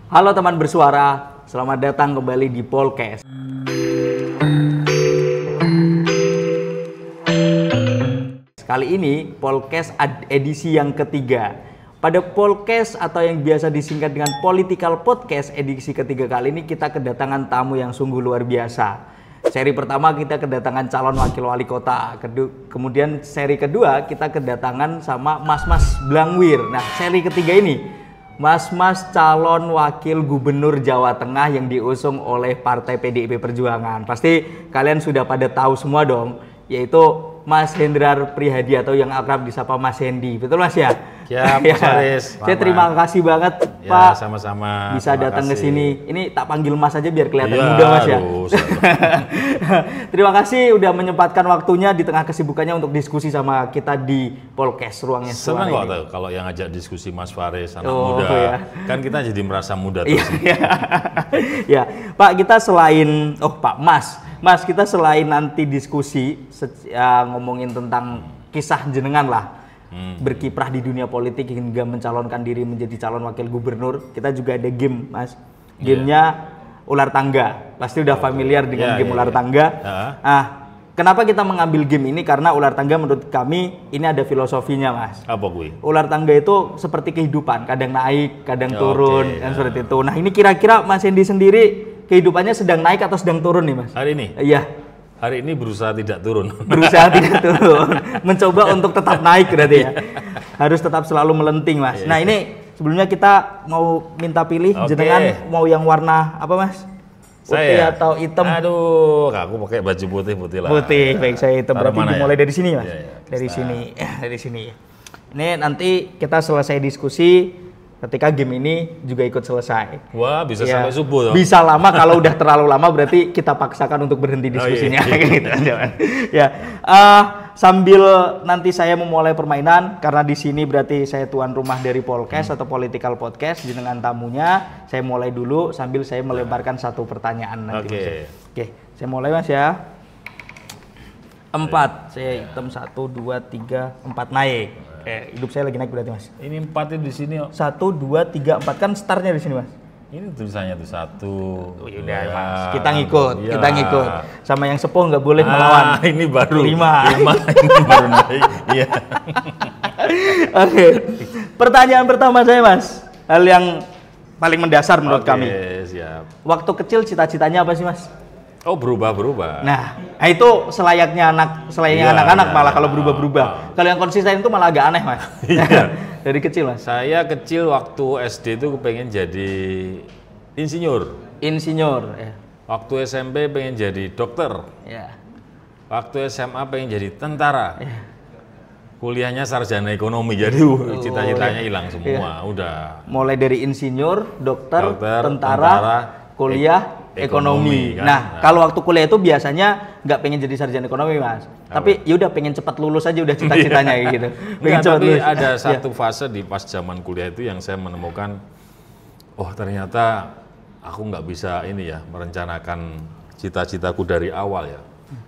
Halo teman bersuara, selamat datang kembali di Polcast. Kali ini Polcast edisi yang ketiga. Pada Polcast atau yang biasa disingkat dengan Political Podcast edisi ketiga kali ini kita kedatangan tamu yang sungguh luar biasa. Seri pertama kita kedatangan calon wakil wali kota, kemudian seri kedua kita kedatangan sama Mas-Mas Blangwir. Nah, seri ketiga ini Mas-Mas calon wakil gubernur Jawa Tengah yang diusung oleh Partai PDIP Perjuangan. Pasti kalian sudah pada tahu semua dong, yaitu Mas Hendrar Prihadi atau yang akrab disapa Mas Hendi. Betul Mas ya? Ya, Mas Haris. Saya terima kasih banget ya, Pak. Sama-sama. Bisa datang ke sini. Ini tak panggil Mas aja biar kelihatan muda Mas ya. Terima kasih udah menyempatkan waktunya di tengah kesibukannya untuk diskusi sama kita di Polcast ruangnya. Senang kok tahu kalau yang ngajak diskusi Mas Faris anak muda. Ya. Kan kita jadi merasa muda terus. Ya, Pak, kita selain Pak Mas, kita selain nanti diskusi ngomongin tentang kisah jenengan lah. Berkiprah di dunia politik hingga mencalonkan diri menjadi calon wakil gubernur. Kita juga ada game, Mas. Gamenya ular tangga. Pasti udah familiar dengan game ular tangga. Kenapa kita mengambil game ini? Karena ular tangga menurut kami ini ada filosofinya, Mas. Apa gue? Ular tangga itu seperti kehidupan, kadang naik, kadang turun, dan seperti itu. Nah, ini kira-kira Mas Hendi sendiri kehidupannya sedang naik atau sedang turun nih, Mas? Hari ini? Iya. Hari ini berusaha tidak turun. Berusaha tidak turun. Mencoba untuk tetap naik berarti ya. Harus tetap selalu melenting, Mas. Nah, ini sebelumnya kita mau minta pilih jenengan mau yang warna apa, Mas? Putih atau hitam? Aduh, aku pakai baju putih lah. Putih, baik saya hitam. Berarti dimulai dari sini, Mas. Dari sini. Dari sini. Ini nanti kita selesai diskusi. Ketika game ini juga ikut selesai. Wah, bisa sampai subuh dong. Bisa lama, kalau udah terlalu lama berarti kita paksakan untuk berhenti diskusinya. Gitu, sambil nanti saya memulai permainan, karena di sini berarti saya tuan rumah dari Polcast atau Political Podcast dengan tamunya. Saya mulai dulu sambil saya melemparkan satu pertanyaan nanti. Oke, saya mulai Mas ya. 4, saya hitam 1, 2, 3, 4 naik. Hidup saya lagi naik berarti Mas. Ini 4 itu di sini. 1, 2, 3, 4 kan startnya di sini Mas. Ini tulisannya tuh 1. Udah Mas, kita ngikut, kita ngikut. Sama yang sepuh nggak boleh melawan. Ini baru 5. Ini baru naik. Iya. Oke. Pertanyaan pertama saya Mas, hal yang paling mendasar menurut kami. Siap. Waktu kecil cita-citanya apa sih Mas? Oh, berubah-berubah. Nah, itu selayaknya anak-anak malah kalau berubah-berubah. Kalau yang konsisten itu malah agak aneh, Mas. Dari kecil, Mas. Saya kecil waktu SD itu pengen jadi insinyur. Insinyur, ya. Waktu SMP pengen jadi dokter. Ya. Waktu SMA pengen jadi tentara. Ya. Kuliahnya sarjana ekonomi, jadi cita-citanya hilang semua. Udah. Mulai dari insinyur, dokter, tentara, kuliah ekonomi. Nah, kalau waktu kuliah itu biasanya nggak pengen jadi sarjana ekonomi, Mas. Tapi ya udah pengen cepat lulus aja udah cita-citanya gitu. Pengen cepat lulus. Ada satu fase di pas zaman kuliah itu yang saya menemukan, oh ternyata aku nggak bisa ini ya merencanakan cita-citaku dari awal ya.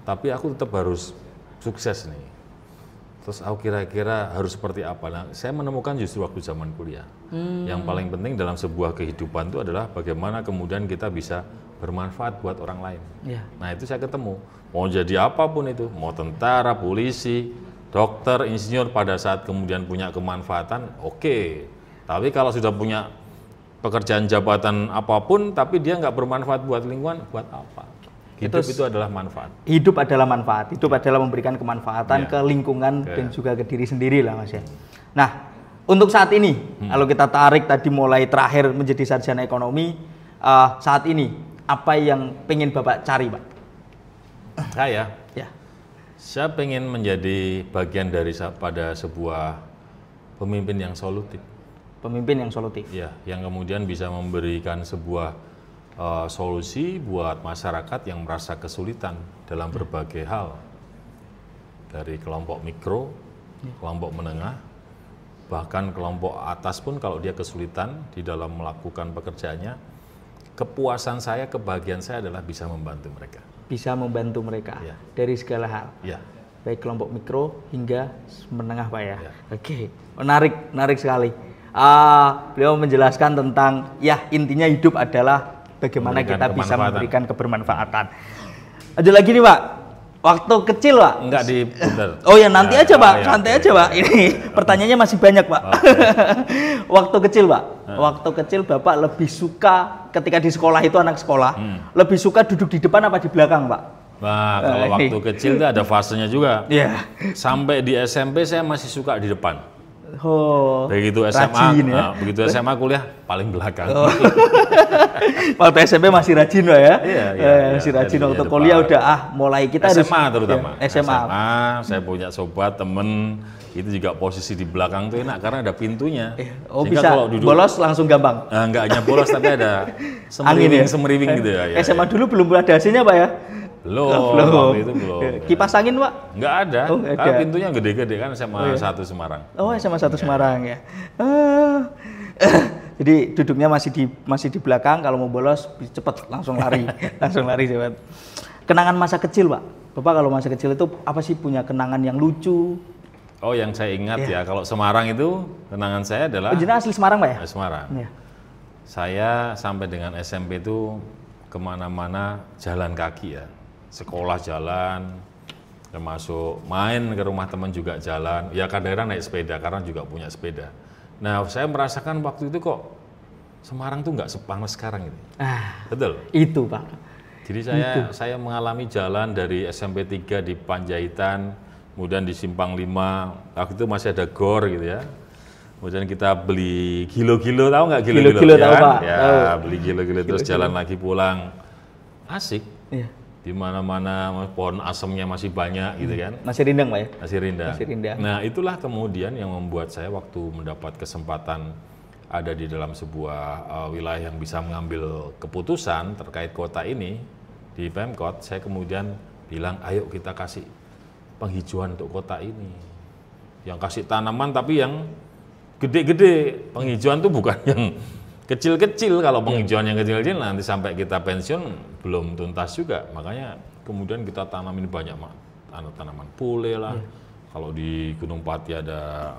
Tapi aku tetap harus sukses nih. Terus aku kira-kira harus seperti apa? Nah, saya menemukan justru waktu zaman kuliah. Yang paling penting dalam sebuah kehidupan itu adalah bagaimana kemudian kita bisa bermanfaat buat orang lain. Nah, itu saya ketemu. Mau jadi apapun itu, mau tentara, polisi, dokter, insinyur, pada saat kemudian punya kemanfaatan, oke. Tapi kalau sudah punya pekerjaan jabatan apapun, tapi dia nggak bermanfaat buat lingkungan, buat apa? Hidup itu adalah manfaat. Hidup adalah manfaat. Hidup adalah memberikan kemanfaatan ke lingkungan dan juga ke diri sendiri lah Mas ya. Nah, untuk saat ini, kalau kita tarik tadi mulai terakhir menjadi sarjana ekonomi, saat ini apa yang pengen Bapak cari, Pak? Saya pengen menjadi bagian dari pada sebuah pemimpin yang solutif. Pemimpin yang solutif? Ya, yang kemudian bisa memberikan sebuah solusi buat masyarakat yang merasa kesulitan dalam berbagai hal. Dari kelompok mikro, kelompok menengah, bahkan kelompok atas pun kalau dia kesulitan di dalam melakukan pekerjaannya, kepuasan saya, kebahagiaan saya adalah bisa membantu mereka. Bisa membantu mereka dari segala hal. Baik kelompok mikro hingga menengah Pak ya. Oke, menarik sekali. Beliau menjelaskan tentang ya intinya hidup adalah bagaimana kita bisa memberikan kebermanfaatan. Ada lagi nih Pak, waktu kecil Pak. Enggak di bentar. Oh ya nanti aja Pak, santai aja Pak. Ini pertanyaannya masih banyak Pak. Waktu kecil Pak, waktu kecil Bapak lebih suka ketika di sekolah itu anak sekolah, lebih suka duduk di depan apa di belakang Pak? Nah kalau waktu kecil itu ada fasenya juga. Iya. Sampai di SMP saya masih suka di depan. Oh, begitu SMA, rajin, ya? Begitu SMA kuliah paling belakang. Oh. Waktu SMP masih rajin Pak ya? Iya, masih rajin. Waktu kuliah udah mulai kita SMA harus, terutama. Ya, SMA. Saya punya sobat temen itu juga posisi di belakang tuh enak karena ada pintunya. Oh sehingga bisa kalau duduk, bolos langsung gampang? Enggak hanya bolos tapi ada angin semeriwing gitu ya. SMA dulu belum ada AC-nya Pak ya? Belum, waktu itu belum. Kipas angin Pak? Enggak ada, karena pintunya gede-gede kan SMA 1 Semarang. Oh SMA 1 Semarang ya. Jadi duduknya masih di belakang, kalau mau bolos cepet langsung lari, cepet. Kenangan masa kecil Pak, Bapak kalau masa kecil itu apa sih punya kenangan yang lucu? Oh yang saya ingat ya, kalau Semarang itu kenangan saya adalah. Jenengan asli Semarang Pak ya? Semarang. Ya. Saya sampai dengan SMP itu kemana-mana jalan kaki ya. Sekolah jalan, termasuk main ke rumah teman juga jalan. Ya kadang-kadang naik sepeda karena juga punya sepeda. Nah saya merasakan waktu itu kok Semarang tuh nggak sepanas sekarang ini. Betul? Itu Pak. Jadi saya mengalami jalan dari SMP 3 di Panjaitan, kemudian di Simpang 5, waktu itu masih ada gor gitu ya. Kemudian kita beli gilo-gilo, tahu nggak gilo-gilo? Tahu Pak. Ya beli gilo-gilo terus jalan lagi pulang. Asik. Iya. Di mana-mana pohon asemnya masih banyak gitu kan. Masih rindang Pak ya? Masih rindang. Masih rindang. Nah itulah kemudian yang membuat saya waktu mendapat kesempatan ada di dalam sebuah wilayah yang bisa mengambil keputusan terkait kota ini di Pemkot, saya kemudian bilang ayo kita kasih penghijauan untuk kota ini. Yang kasih tanaman tapi yang gede-gede. Penghijauan itu bukan yang kecil-kecil, kalau penghijauan yang kecil-kecil nanti sampai kita pensiun belum tuntas juga. Makanya kemudian kita tanamin banyak tanaman pule lah. Kalau di Gunung Pati ada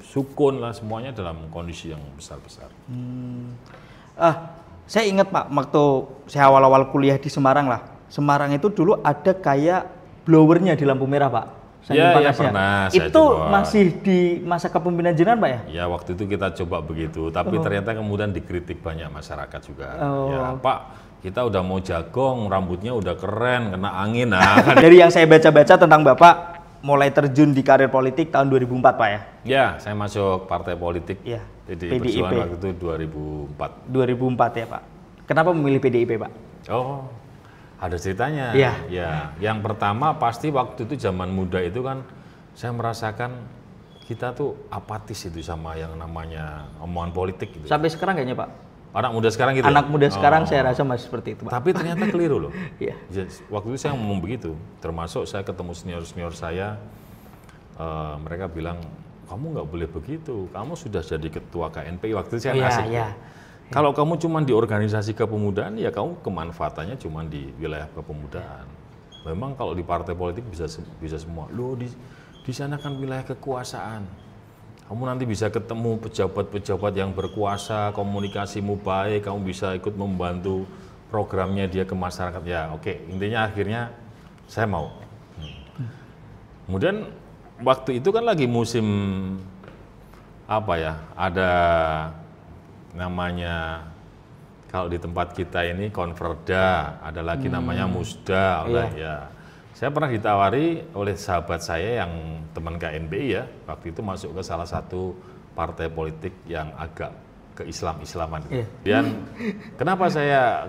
sukun lah, semuanya dalam kondisi yang besar-besar. Saya ingat Pak, waktu saya awal-awal kuliah di Semarang lah. Semarang itu dulu ada kayak blowernya di lampu merah Pak. Ya pernah. Itu masih di masa kepemimpinan jenengan Pak ya? Ya waktu itu kita coba begitu, tapi ternyata kemudian dikritik banyak masyarakat juga. Ya Pak, kita udah mau jagong, rambutnya udah keren, kena angin. Nah, Dari yang saya baca-baca tentang Bapak, mulai terjun di karir politik tahun 2004 Pak ya? Ya, saya masuk partai politik. Ya. PDIP Perjuangan waktu itu 2004. 2004 ya Pak. Kenapa memilih PDIP Pak? Oh, ada ceritanya. Iya. Ya, yang pertama pasti waktu itu zaman muda itu kan saya merasakan kita tuh apatis itu sama yang namanya omongan politik gitu. Sampai sekarang kayaknya Pak. Anak muda sekarang gitu. Anak muda sekarang saya rasa masih seperti itu Pak. Tapi ternyata keliru loh. Iya. Waktu itu saya ngomong begitu. Termasuk saya ketemu senior-senior saya, mereka bilang kamu nggak boleh begitu. Kamu sudah jadi ketua KNPI waktu itu saya ngasih. Iya. Kalau kamu cuma di organisasi kepemudaan, ya kamu kemanfaatannya cuma di wilayah kepemudaan. Memang kalau di partai politik bisa semua. Loh di sana kan wilayah kekuasaan. Kamu nanti bisa ketemu pejabat-pejabat yang berkuasa, komunikasimu baik, kamu bisa ikut membantu programnya dia ke masyarakat. Ya oke, intinya akhirnya saya mau. Kemudian waktu itu kan lagi musim ada namanya kalau di tempat kita ini konverda, ada lagi namanya musda, ya. Saya pernah ditawari oleh sahabat saya yang teman KNPI ya, waktu itu masuk ke salah satu partai politik yang agak ke Islaman. Dan kenapa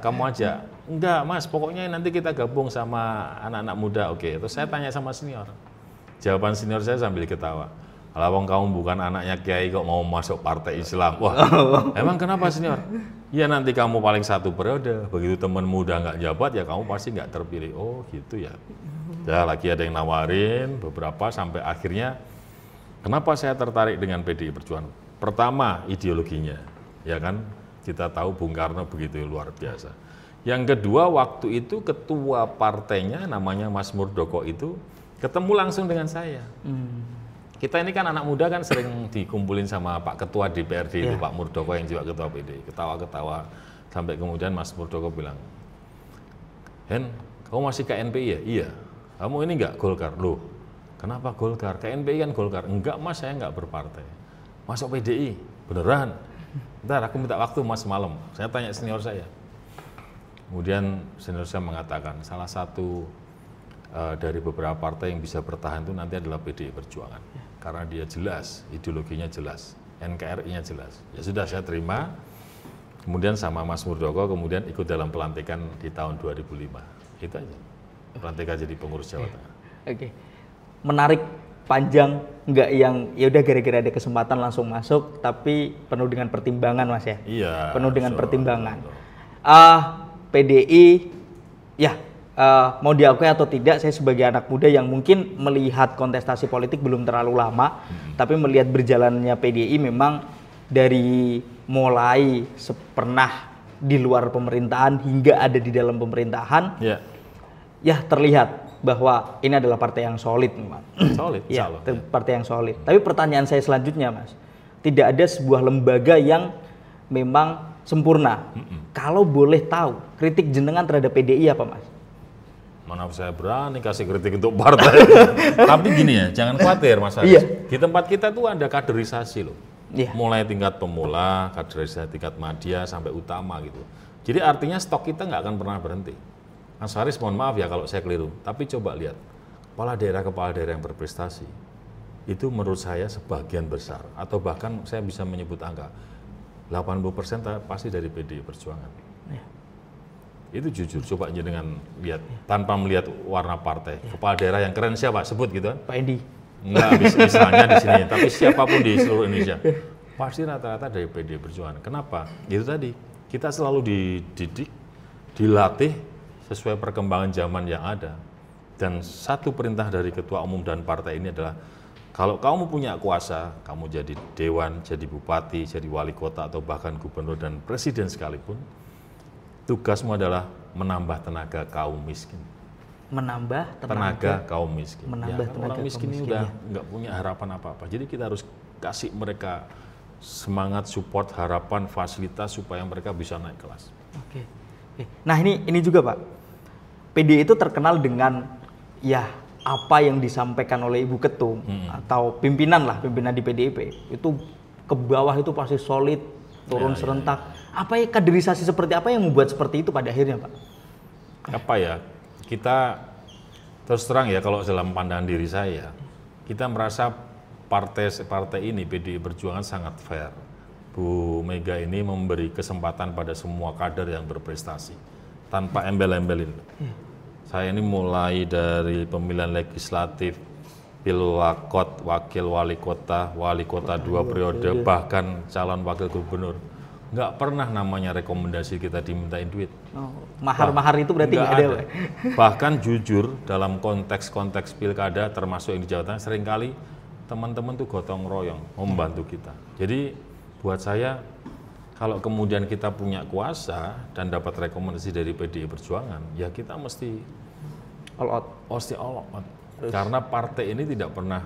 kamu aja? Enggak Mas, pokoknya nanti kita gabung sama anak-anak muda, oke. Terus saya tanya sama senior, jawaban senior saya sambil ketawa. Kalau kamu bukan anaknya Kiai kok mau masuk partai Islam. Wah, emang kenapa senior? Ya nanti kamu paling 1 periode, begitu teman muda nggak jabat ya kamu pasti nggak terpilih. Oh gitu ya. Ya lagi ada yang nawarin beberapa sampai akhirnya kenapa saya tertarik dengan PDI Perjuangan? Pertama ideologinya, ya kan kita tahu Bung Karno begitu luar biasa. Yang kedua waktu itu ketua partainya namanya Mas Murdoko itu ketemu langsung dengan saya. kita ini kan anak muda kan sering dikumpulin sama Pak Ketua DPRD itu Iya. Pak Muldoko yang juga Ketua PD, ketawa-ketawa sampai kemudian Mas Muldoko bilang, Hen, kamu masih KNPI ya? Iya. Kamu ini enggak Golkar? Loh, kenapa Golkar? KNPI kan Golkar. Enggak mas, saya enggak berpartai. Masuk PDI? Beneran? Bentar, aku minta waktu mas malam. Saya tanya senior saya. Kemudian senior saya mengatakan, salah satu dari beberapa partai yang bisa bertahan itu nanti adalah PDI Perjuangan. Karena dia jelas, ideologinya jelas, NKRI-nya jelas. Ya sudah, saya terima. Kemudian sama Mas Muldoko, kemudian ikut dalam pelantikan di tahun 2005. Itu aja. Pelantikan jadi pengurus Jawa Tengah. Oke. Menarik, panjang, nggak yang ya udah gara-gara ada kesempatan langsung masuk, tapi penuh dengan pertimbangan mas ya. Iya. Penuh dengan betul, pertimbangan. betul. PDI, ya mau diakui atau tidak, saya sebagai anak muda yang mungkin melihat kontestasi politik belum terlalu lama, tapi melihat berjalannya PDI memang dari mulai pernah di luar pemerintahan hingga ada di dalam pemerintahan, ya terlihat bahwa ini adalah partai yang solid memang. Solid, ya, partai yang solid. Tapi pertanyaan saya selanjutnya mas, tidak ada sebuah lembaga yang memang sempurna. Kalau boleh tahu, kritik jenengan terhadap PDI apa mas? Mana saya berani kasih kritik untuk partai. Tapi gini ya, jangan khawatir Mas Haris. Di tempat kita tuh ada kaderisasi loh. Mulai tingkat pemula, kaderisasi tingkat madya sampai utama gitu. Jadi artinya stok kita nggak akan pernah berhenti. Mas Haris mohon maaf ya kalau saya keliru, tapi coba lihat kepala daerah yang berprestasi itu menurut saya sebagian besar atau bahkan saya bisa menyebut angka 80% pasti dari PDI Perjuangan. Itu jujur, coba aja dengan lihat tanpa melihat warna partai. Kepala daerah yang keren siapa? Sebut gitu kan? Pak Edi. Enggak, misalnya di sini, tapi siapapun di seluruh Indonesia pasti rata-rata dari PDI Perjuangan. Kenapa? Itu tadi, kita selalu dididik, dilatih sesuai perkembangan zaman yang ada. Dan satu perintah dari ketua umum dan partai ini adalah kalau kamu punya kuasa, kamu jadi dewan, jadi bupati, jadi wali kota atau bahkan gubernur dan presiden sekalipun, tugasmu adalah menambah tenaga kaum miskin. Menambah tenaga kaum miskin. Menambah ya, kan tenaga orang miskin ini udah nggak punya harapan apa-apa. Jadi kita harus kasih mereka semangat, support, harapan, fasilitas supaya mereka bisa naik kelas. Oke. Nah ini juga Pak. PDI itu terkenal dengan ya apa yang disampaikan oleh Ibu Ketum atau pimpinan di PDIP itu ke bawah itu pasti solid, turun serentak. Apa ya kaderisasi seperti apa yang membuat seperti itu pada akhirnya Pak? Apa ya, kita terus terang ya kalau dalam pandangan diri saya, kita merasa partai ini PDI Perjuangan sangat fair. Bu Mega ini memberi kesempatan pada semua kader yang berprestasi tanpa embel-embelin. Saya ini mulai dari pemilihan legislatif, pilwakot, wakil wali kota 2 periode, bahkan calon wakil gubernur. Nggak pernah namanya rekomendasi kita dimintain duit. Mahar-mahar itu berarti nggak ada. Bahkan jujur dalam konteks pilkada termasuk yang di Jawa Tengah seringkali teman-teman tuh gotong royong membantu kita. Jadi buat saya kalau kemudian kita punya kuasa dan dapat rekomendasi dari PDI Perjuangan, ya kita mesti all out. Karena partai ini tidak pernah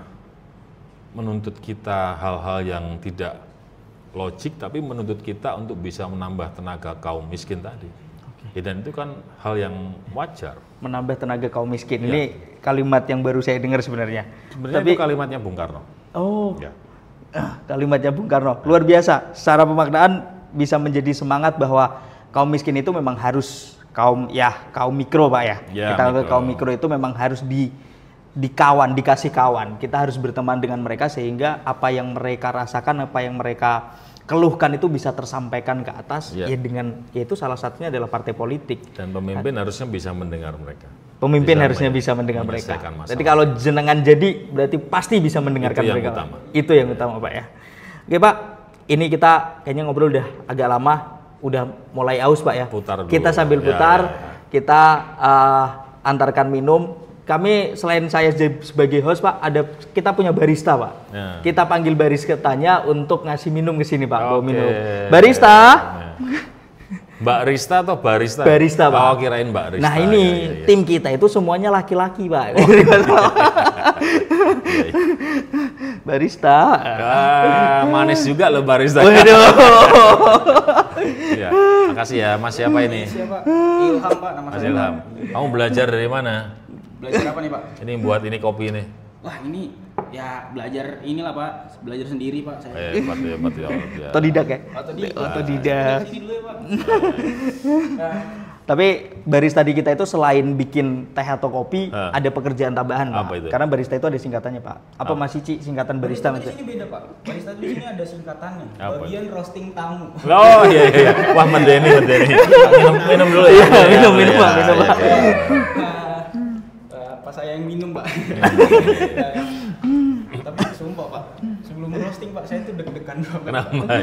menuntut kita hal-hal yang tidak logik, tapi menuntut kita untuk bisa menambah tenaga kaum miskin tadi. Dan itu kan hal yang wajar. Menambah tenaga kaum miskin. Ini kalimat yang baru saya dengar sebenarnya. Tapi itu kalimatnya Bung Karno. Kalimatnya Bung Karno. Luar biasa. Secara pemaknaan bisa menjadi semangat bahwa kaum miskin itu memang harus kaum mikro Pak ya. Kita kaum mikro itu memang harus dikasih kawan. Kita harus berteman dengan mereka sehingga apa yang mereka rasakan, apa yang mereka keluhkan itu bisa tersampaikan ke atas. Yaitu salah satunya adalah partai politik. Dan pemimpin harusnya bisa mendengar mereka. Pemimpin harusnya bisa mendengar mereka. Jadi kalau jenengan jadi berarti pasti bisa mendengarkan mereka. Itu yang utama Pak ya. Oke Pak, ini kita kayaknya ngobrol udah agak lama, udah mulai aus Pak ya. Kita sambil putar, kita antarkan minum. Kami selain saya sebagai host Pak, kita punya barista Pak. Kita panggil baristanya untuk ngasih minum ke sini Pak. Bawa minum. Barista. Mbak Rista atau barista? Barista Pak. Oh kirain Mbak Rista. Nah ini tim kita itu semuanya laki-laki Pak. Barista. Manis juga loh barista. Waduh. Ya, makasih ya. Mas siapa ini? Siapa? Ilham Pak, nama Mas saya. Ilham. Kamu belajar dari mana? Belajar apa nih Pak? Ini buat ini kopi nih. Wah ini ya belajar inilah Pak, belajar sendiri Pak saya. Hebat ya. Otodidak ya? Otodidak. Sini dulu ya Pak. Tapi barista di kita itu selain bikin teh atau kopi, ada pekerjaan tambahan, Pak. Apa itu? Karena barista itu ada singkatannya, Pak. Apa Mas Cici singkatan barista? Barista di sini beda Pak. Barista di sini ada singkatannya. Apa? Bagian roasting tamu. Oh iya. Wah mendeni. Minum dulu ya. Minum, Pak. Pas saya yang minum Pak. Tapi sumpah Pak, sebelum roasting Pak, saya tuh deg-degan banget. Kenapa?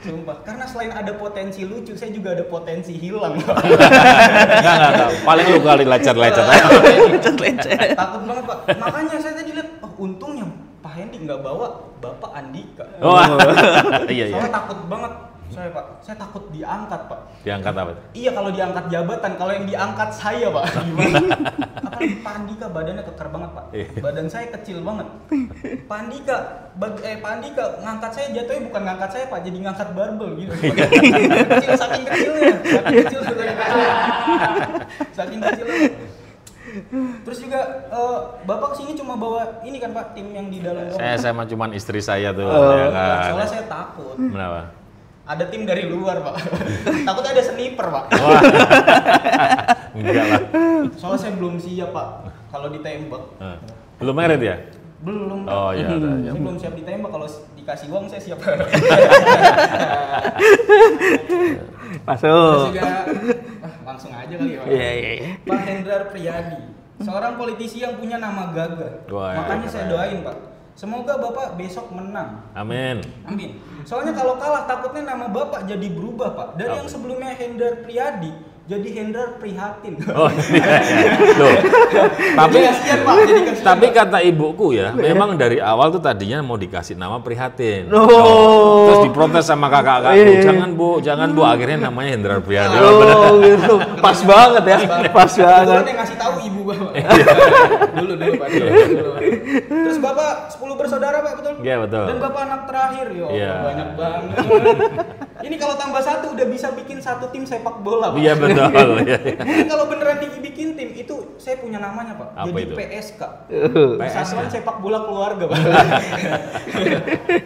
Sumpah, karena selain ada potensi lucu, saya juga ada potensi hilang Pak. Enggak. Paling lu kali lecet. Takut banget Pak. Makanya saya tadi lihat, oh untungnya Pak Hendy nggak bawa Bapak Andika. Oh, iya. Soalnya takut banget saya Pak. Saya takut diangkat Pak. Diangkat apa? Iya kalau diangkat jabatan, kalau yang diangkat saya Pak. Gimana? Apalagi Pak Andika badannya kekar banget Pak. Badan saya kecil banget. Pak Andika ngangkat saya jatuhnya bukan ngangkat saya Pak, jadi ngangkat barbel gitu. Saking kecilnya. Saking kecilnya. Terus juga Bapak kesini cuma bawa ini kan Pak, tim yang di dalam ruangan. Saya mah cuman istri saya tuh. Ya kan. Soalnya saya takut. Kenapa? Ada tim dari luar Pak. Takut ada sniper Pak. Wah. Enggak lah. Soalnya saya belum siap Pak kalau ditembak. Belum married ya? Belum Pak. Oh iya. Saya belum siap ditembak, kalau dikasih uang saya siap. Masuk. Terus juga langsung aja kali ya Pak. Iya. Pak Hendrar Priyadi, seorang politisi yang punya nama gagah. Wah, Makanya keren. saya doain Pak, semoga Bapak besok menang. Amin. Amin. Soalnya kalau kalah takutnya nama Bapak jadi berubah Pak. Dari yang sebelumnya Hendrar Priyadi jadi Hendrar Prihatin. Oh, loh. Kasihan, Pak. Jadi kasihan, Tapi Pak. kata ibuku ya, memang dari awal tuh tadinya mau dikasih nama Prihatin. Oh. Terus diprotes sama kakak-kakakku, jangan bu, akhirnya namanya Hendrar Priyadi. Oh, gitu. Pas banget ya. Pas banget. Kebetulan yang ngasih tahu ibu Bapak. dulu Pak. Dulu. Terus Bapak 10 bersaudara Pak, betul? Iya, betul. Dan Bapak anak terakhir, yo. Iya. Banyak banget. Ini kalau tambah satu udah bisa bikin satu tim sepak bola Pak. Iya betul. Iya. Ini kalau beneran dibikin tim itu saya punya namanya Pak. Apa Jadi itu? PSK. PSK. Persatuan Sepak Bola Keluarga Pak.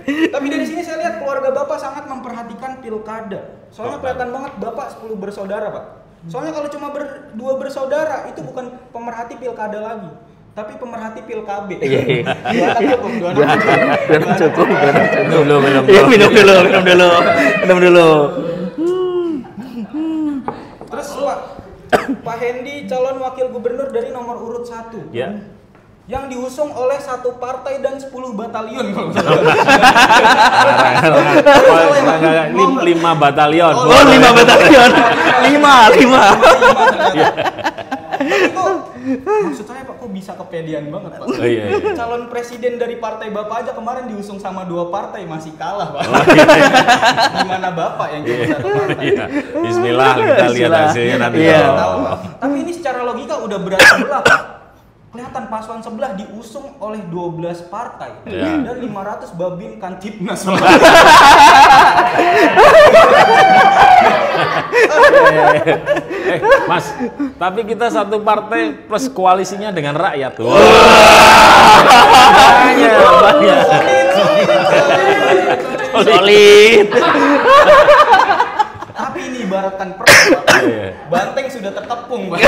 Tapi dari sini saya lihat keluarga Bapak sangat memperhatikan pilkada. Soalnya kelihatan banget Bapak 10 bersaudara Pak. Soalnya kalau cuma dua bersaudara itu bukan pemerhati pilkada lagi, tapi pemerhati pilkabe. Iya. Dua anak cukup, dua anak Cukup. Belum. Iya, minum dulu. Terus Pak Hendy calon wakil gubernur dari nomor urut 1. Ya. Yang diusung oleh satu partai dan 10 batalion kalau nggak salah. 5 batalion. Oh, 5 batalion. 5. Tapi kok maksud saya Pak kok bisa kepedean banget Pak. Oh, iya. Calon presiden dari partai Bapak aja kemarin diusung sama 2 partai masih kalah Pak. Gimana Bapak yang jadi satu partai? Iya. Bismillah kita lihat hasilnya nanti. Iya. Nggak tahu, Pak. Tapi ini secara logika udah berat sebelah Pak. Kelihatan paslon sebelah diusung oleh 12 partai Iya. dan 500 babin Kantipnas. Mas, tapi kita satu partai plus koalisinya dengan rakyat tuh. Banyak. Solid. Tapi ini ibaratkan perang Pak. Iya. Banteng sudah terkepung Pak.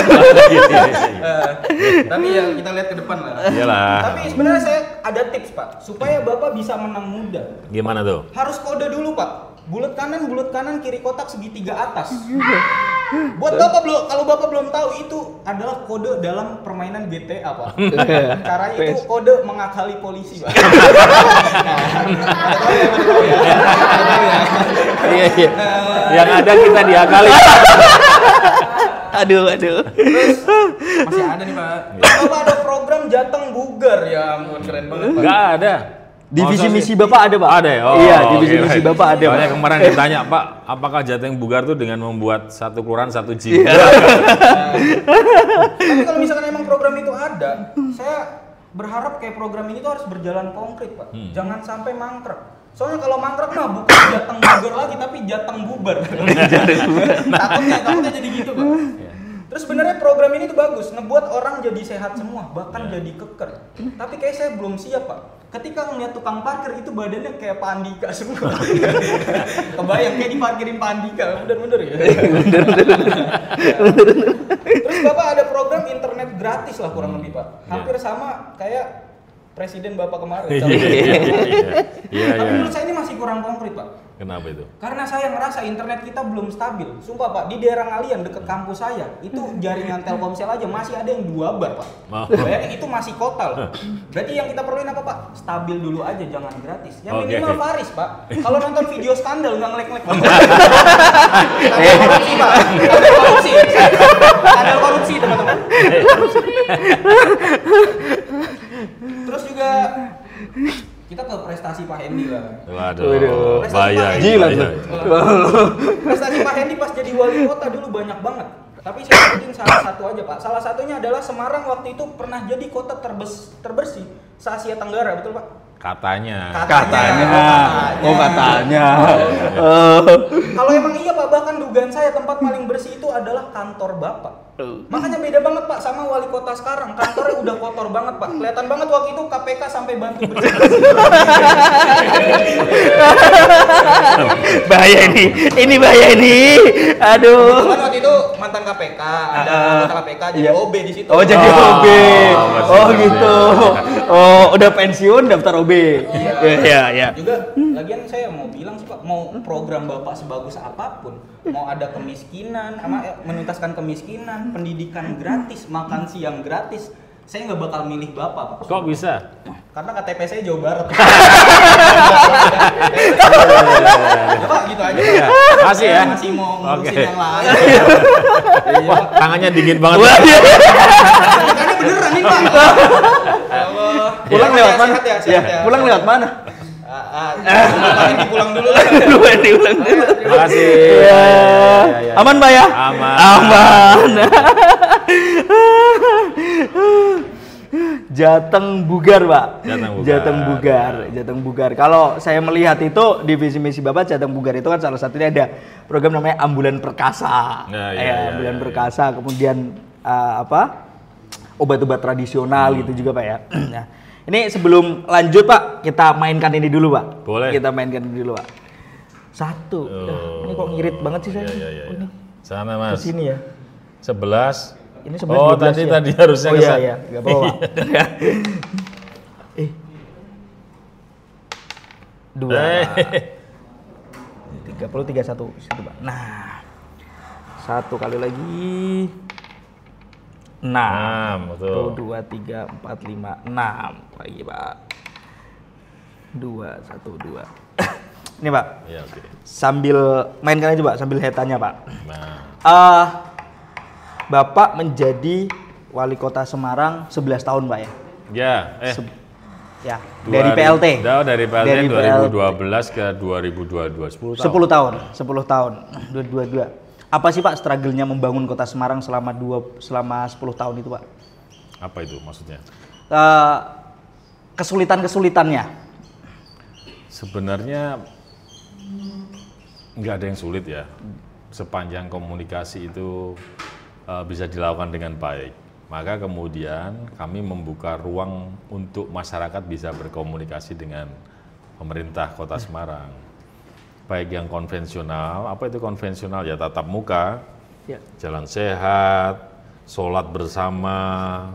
Tapi ya kita lihat ke depan lah. Iyalah. Tapi sebenarnya saya ada tips Pak, supaya Bapak bisa menang mudah. Gimana tuh? Harus kode dulu Pak. Bulat kanan, kiri kotak segitiga atas. Buat Bapak belum, kalau Bapak belum tahu itu adalah kode dalam permainan GTA Pak. Caranya itu kode mengakali polisi Pak. Iya. Yang ada kita diakali. Aduh. Terus masih ada nih Pak. Bapak ada program Jateng Bugar ya, ampun keren banget Pak. Enggak ada. Divisi Masa misi sih? Bapak ada, Pak? Ada ya? Oh, Iya, oke, divisi misi baik. Bapak ada. Soalnya Pak. kemarin ditanya, Pak, apakah Jateng Bugar tuh dengan membuat satu kelurahan satu jiwa? Tapi kalau misalkan emang program itu ada, saya berharap kayak program ini tuh harus berjalan konkret Pak. Jangan sampai mangkrak. Soalnya kalau mangkrak mah bukan jateng bubar lagi tapi jateng bubar. takutnya jadi gitu Pak. Terus sebenarnya program ini tuh bagus, ngebuat orang jadi sehat semua, bahkan jadi keker. Tapi kayak saya belum siap Pak. Ketika ngeliat tukang parkir itu badannya kayak Pak Andika semua. Kebayang kayak diparkirin Pak Andika, bener-bener ya. Terus Bapak ada program internet gratis lah kurang lebih Pak. Hampir sama kayak Presiden Bapak kemarin. Tapi menurut saya ini masih kurang konkret Pak. Kenapa itu? Karena saya ngerasa internet kita belum stabil. Sumpah Pak, di daerah Ngalian deket kampus saya, itu jaringan Telkomsel aja masih ada yang 2 bar Pak. Bayangin itu masih kota loh. Berarti yang kita perluin apa Pak? Stabil dulu aja, jangan gratis. Yang minimal Faris Pak. Kalau nonton video skandal nggak ngelek-ngelek. Skandal korupsi Pak. Skandal korupsi. Skandal korupsi teman-teman. Terus juga kita ke prestasi Pak Hendy lah. Waduh, bahaya. Prestasi Pak Hendy pas jadi wali kota dulu banyak banget. Tapi saya sebutin salah satu aja Pak. Salah satunya adalah Semarang waktu itu pernah jadi kota terbersih se-Asia Tenggara, betul Pak? Katanya. Oh katanya. Kalau emang iya Pak, bahkan dugaan saya tempat paling bersih itu adalah kantor Bapak. Makanya beda banget Pak sama wali kota sekarang. Kantornya udah kotor banget Pak. Kelihatan banget waktu itu KPK sampai bantu bersih. Bahaya ini bahaya ini. Aduh. Kan waktu itu mantan KPK, ada anggota KPK jadi OB di situ. Oh jadi OB. Oh gitu. Oh udah pensiun daftar OB. Iya. Juga lagian saya mau bilang sih Pak, mau program Bapak sebagus apapun, mau ada kemiskinan, menuntaskan kemiskinan, pendidikan gratis, makan siang gratis, saya nggak bakal milih Bapak Pak. Kok bisa? Karena KTP saya Jawa Barat. Pak gitu aja. Masih ya? Masih mau ngurusin yang lain. Wah, tangannya dingin banget. Ini beneran nih Pak. Allah. Pulang lewat mana? Sehat ya. Pulang lewat mana? Pulang dulu lah. Pulang dulu. Terima kasih. Ya. Aman Pak ya? Aman. Jateng Bugar Pak. Jateng Bugar. Kalau saya melihat itu di visi misi Bapak Jateng Bugar itu kan salah satunya ada program namanya Ambulan Perkasa. Ambulan Perkasa. Kemudian obat-obat tradisional gitu juga Pak ya. Nah, ini sebelum lanjut Pak, kita mainkan ini dulu Pak. Boleh. Kita mainkan ini dulu Pak. Satu. Ini kok ngirit banget sih saya. Iya. Sana Mas. Ke sini ya. 11. Ini 11 tadi harusnya ke sana. Iya, enggak apa-apa. 2. 30 31 situ Pak. Nah. 1 kali lagi. 6, betul. 2, 3, 4, 5, 6 lagi Pak. 2, 1, 2. Ini Pak. Iya, oke. Sambil mainkan aja Pak, sambil hetannya Pak. Nah. Bapak menjadi wali kota Semarang 11 tahun Pak ya? Ya. Dari PLT. Dari PLT 2012 ke 2022, 10 tahun. 10 tahun. 22. Apa sih Pak struggle-nya membangun kota Semarang selama 10 tahun itu Pak? Apa itu maksudnya? Kesulitan-kesulitannya. Sebenarnya nggak ada yang sulit ya. Sepanjang komunikasi itu bisa dilakukan dengan baik. Maka kemudian kami membuka ruang untuk masyarakat bisa berkomunikasi dengan pemerintah Kota Semarang. Baik yang konvensional, apa itu konvensional ya tatap muka, jalan sehat, sholat bersama,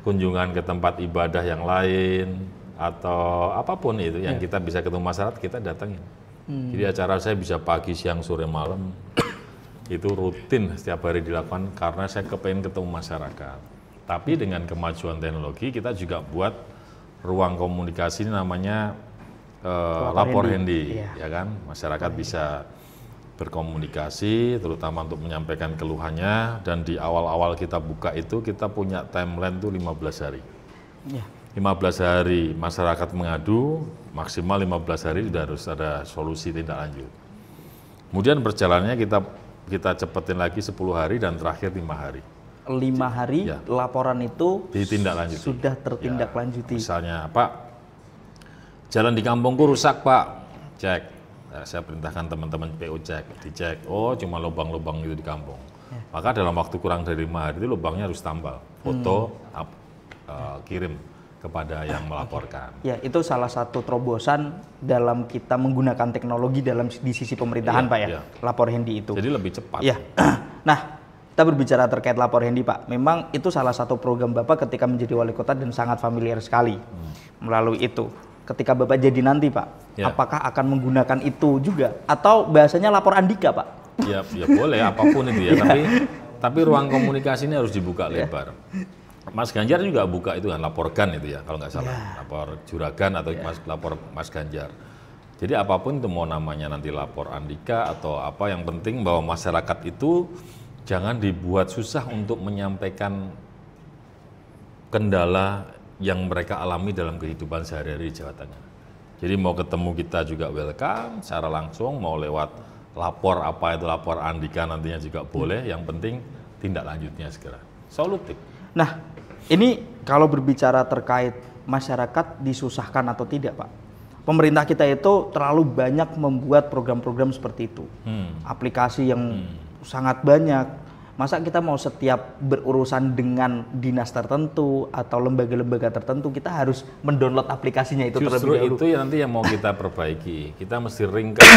kunjungan ke tempat ibadah yang lain, atau apapun itu yang kita bisa ketemu masyarakat kita datangin. Jadi acara saya bisa pagi, siang, sore, malam, itu rutin setiap hari dilakukan karena saya kepengen ketemu masyarakat. Tapi dengan kemajuan teknologi kita juga buat ruang komunikasi namanya lapor Hendy, ya kan? Masyarakat bisa berkomunikasi, terutama untuk menyampaikan keluhannya. Dan di awal-awal kita buka itu kita punya timeline tuh 15 hari. 15 hari masyarakat mengadu, maksimal 15 hari sudah harus ada solusi tindak lanjut. Kemudian perjalanannya kita cepetin lagi 10 hari dan terakhir 5 hari. 5 hari Ya. laporan itu Ditindaklanjuti. sudah tertindaklanjuti. Misalnya, Pak, jalan di kampungku rusak, Pak. Cek. Nah, saya perintahkan teman-teman PU dicek. Oh, cuma lubang-lubang itu di kampung. Maka dalam waktu kurang dari 5 hari itu lubangnya harus tambal. Foto, kirim kepada yang melaporkan. Ya, itu salah satu terobosan dalam kita menggunakan teknologi di sisi pemerintahan, Iya, Pak ya. iya. Lapor Handy itu. Jadi lebih cepat. Ya. Nah, kita berbicara terkait lapor Handy, Pak. Memang itu salah satu program Bapak ketika menjadi wali kota dan sangat familiar sekali melalui itu. Ketika Bapak jadi nanti, Pak, Ya. apakah akan menggunakan itu juga atau bahasanya lapor Andika, Pak? Ya boleh apapun itu ya. Tapi ruang komunikasi ini harus dibuka lebar. Mas Ganjar juga buka itu kan, laporkan itu ya kalau nggak salah. Lapor Juragan atau lapor Mas Ganjar. Jadi apapun itu mau namanya nanti lapor Andika atau apa, yang penting bahwa masyarakat itu jangan dibuat susah untuk menyampaikan kendala yang mereka alami dalam kehidupan sehari-hari di Jawa Tengah. Jadi mau ketemu kita juga welcome secara langsung, mau lewat lapor apa itu lapor Andika nantinya juga boleh, yang penting tindak lanjutnya segera. Solutif. Nah, ini kalau berbicara terkait masyarakat disusahkan atau tidak, Pak. Pemerintah kita itu terlalu banyak membuat program-program seperti itu. Aplikasi yang sangat banyak. Masa kita mau setiap berurusan dengan dinas tertentu atau lembaga-lembaga tertentu, kita harus mendownload aplikasinya itu Justru terlebih dahulu. itu yang nanti yang mau kita perbaiki. Kita mesti ringkas.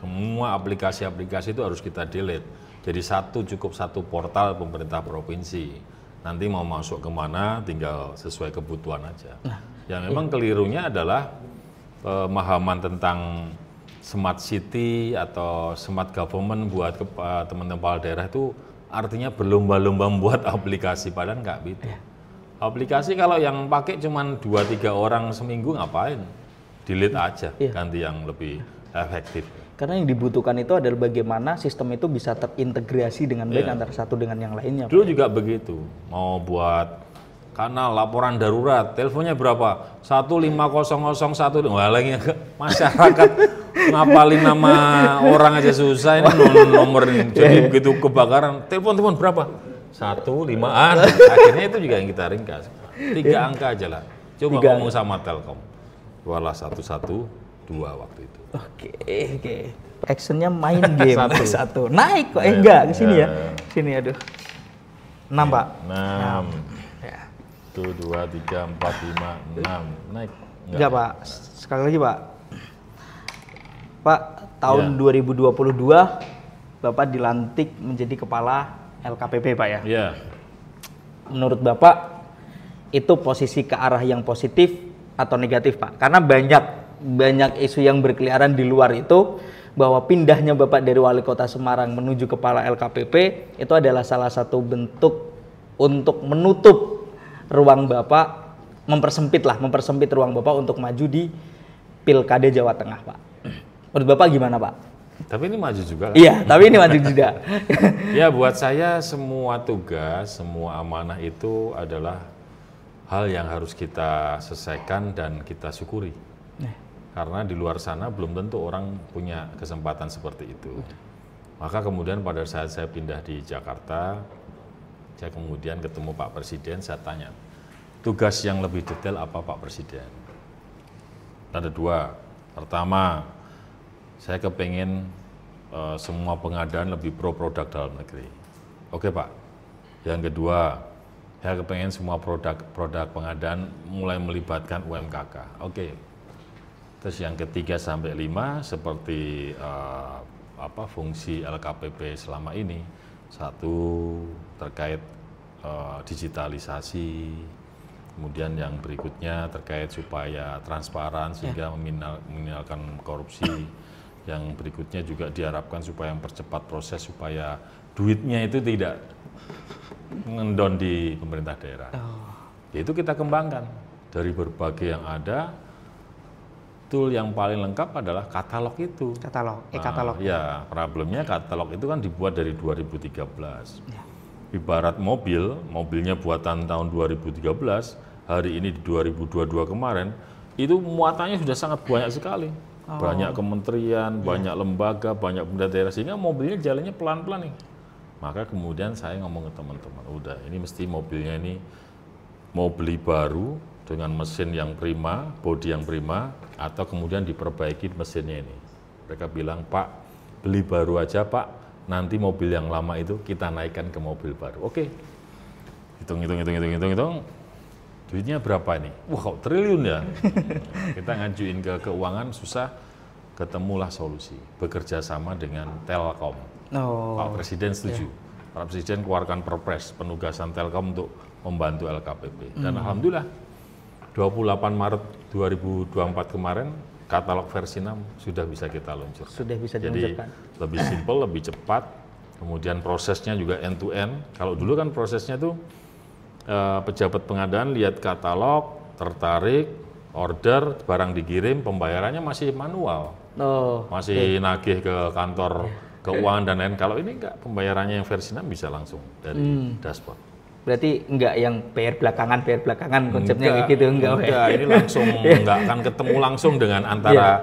Semua aplikasi-aplikasi itu harus kita delete. Jadi cukup satu portal pemerintah provinsi. Nanti mau masuk kemana tinggal sesuai kebutuhan aja. Yang memang kelirunya adalah pemahaman tentang smart city atau smart government buat teman-teman kepala daerah itu artinya berlomba-lomba membuat aplikasi, padahal nggak gitu. Aplikasi kalau yang pakai cuma 2-3 orang seminggu ngapain? Delete aja, ganti yang lebih efektif. Karena yang dibutuhkan itu adalah bagaimana sistem itu bisa terintegrasi dengan baik antara satu dengan yang lainnya, Pak. Dulu juga begitu, mau buat kanal laporan darurat, teleponnya berapa? 15001, walangnya masyarakat ngapalin nama orang aja susah, ini nomor ini. Jadi begitu kebakaran, telepon berapa? 15-an. Akhirnya itu juga yang kita ringkas. 3 angka aja lah. Coba ngomong sama Telkom. Keluarlah 112 waktu itu. Oke. Actionnya main game satu. Naik kok? Enggak, ke sini ya. Sini, aduh. 6, Pak. 6. Ya. 1, 2, 3, 4, 5, 6. Naik. Enggak, Pak. Sekali lagi, Pak. Pak, tahun 2022 Bapak dilantik menjadi kepala LKPP, Pak ya. Iya. Menurut Bapak itu posisi ke arah yang positif atau negatif, Pak? Karena banyak isu yang berkeliaran di luar itu bahwa pindahnya Bapak dari wali kota Semarang menuju kepala LKPP itu adalah salah satu bentuk untuk menutup ruang Bapak, mempersempit ruang Bapak untuk maju di Pilkada Jawa Tengah, Pak. Menurut Bapak gimana, Pak? Tapi ini maju juga kan? Iya, tapi ini maju juga. Ya, buat saya semua tugas, semua amanah itu adalah hal yang harus kita selesaikan dan kita syukuri. Karena di luar sana belum tentu orang punya kesempatan seperti itu. Maka kemudian pada saat saya pindah di Jakarta, saya kemudian ketemu Pak Presiden, saya tanya, tugas yang lebih detail apa Pak Presiden? Ada 2. Pertama, saya kepengen semua pengadaan lebih pro produk dalam negeri. Oke Pak. Yang kedua, saya kepengen semua produk pengadaan mulai melibatkan UMKK. Oke. Terus yang ketiga sampai 5 seperti fungsi LKPP selama ini. 1 terkait digitalisasi. Kemudian yang berikutnya terkait supaya transparan sehingga meminimalkan korupsi. Yang berikutnya juga diharapkan supaya mempercepat proses supaya duitnya itu tidak ngendon di pemerintah daerah. Itu kita kembangkan dari berbagai yang ada. Tool yang paling lengkap adalah katalog itu. Katalog. Ya, problemnya katalog itu kan dibuat dari 2013. Ibarat mobilnya buatan tahun 2013, hari ini di 2022 kemarin, itu muatannya sudah sangat banyak sekali. Banyak kementerian, banyak lembaga, banyak pemerintah daerah, sehingga mobilnya jalannya pelan-pelan nih. Maka kemudian saya ngomong ke teman-teman, udah ini mesti mobilnya ini mau beli baru dengan mesin yang prima, bodi yang prima, atau kemudian diperbaiki mesinnya ini. Mereka bilang, Pak, beli baru aja Pak, nanti mobil yang lama itu kita naikkan ke mobil baru. Oke, hitung, duitnya berapa ini? Wah, kok triliun ya? Kita ngajuin ke keuangan, susah, ketemulah solusi, bekerja sama dengan Telkom. Pak Presiden setuju. Pak Presiden keluarkan perpres penugasan Telkom untuk membantu LKPP. Dan alhamdulillah 28 Maret 2024 kemarin katalog versi 6 sudah bisa kita luncurkan. Sudah bisa Jadi lebih simpel, lebih cepat. Kemudian prosesnya juga end to end. Kalau dulu kan prosesnya tuh pejabat pengadaan lihat katalog, tertarik, order, barang dikirim, pembayarannya masih manual. Masih nagih ke kantor keuangan dan lain. Kalau ini enggak, pembayarannya yang versi 6 bisa langsung dari dashboard. Berarti enggak yang bayar belakangan konsepnya kayak gitu, enggak. Ini langsung enggak akan ketemu langsung dengan antara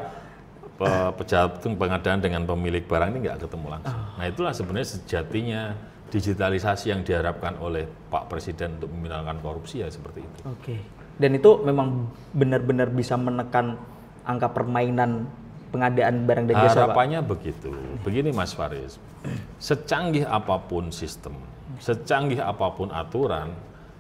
pejabat pengadaan dengan pemilik barang, ini enggak ketemu langsung. Nah, itulah sebenarnya sejatinya digitalisasi yang diharapkan oleh Pak Presiden untuk meminimalkan korupsi ya seperti itu. Oke. Dan itu memang benar-benar bisa menekan angka permainan pengadaan barang dan jasa, harapannya Pak? Begitu. Begini Mas Faris, secanggih apapun sistem, secanggih apapun aturan,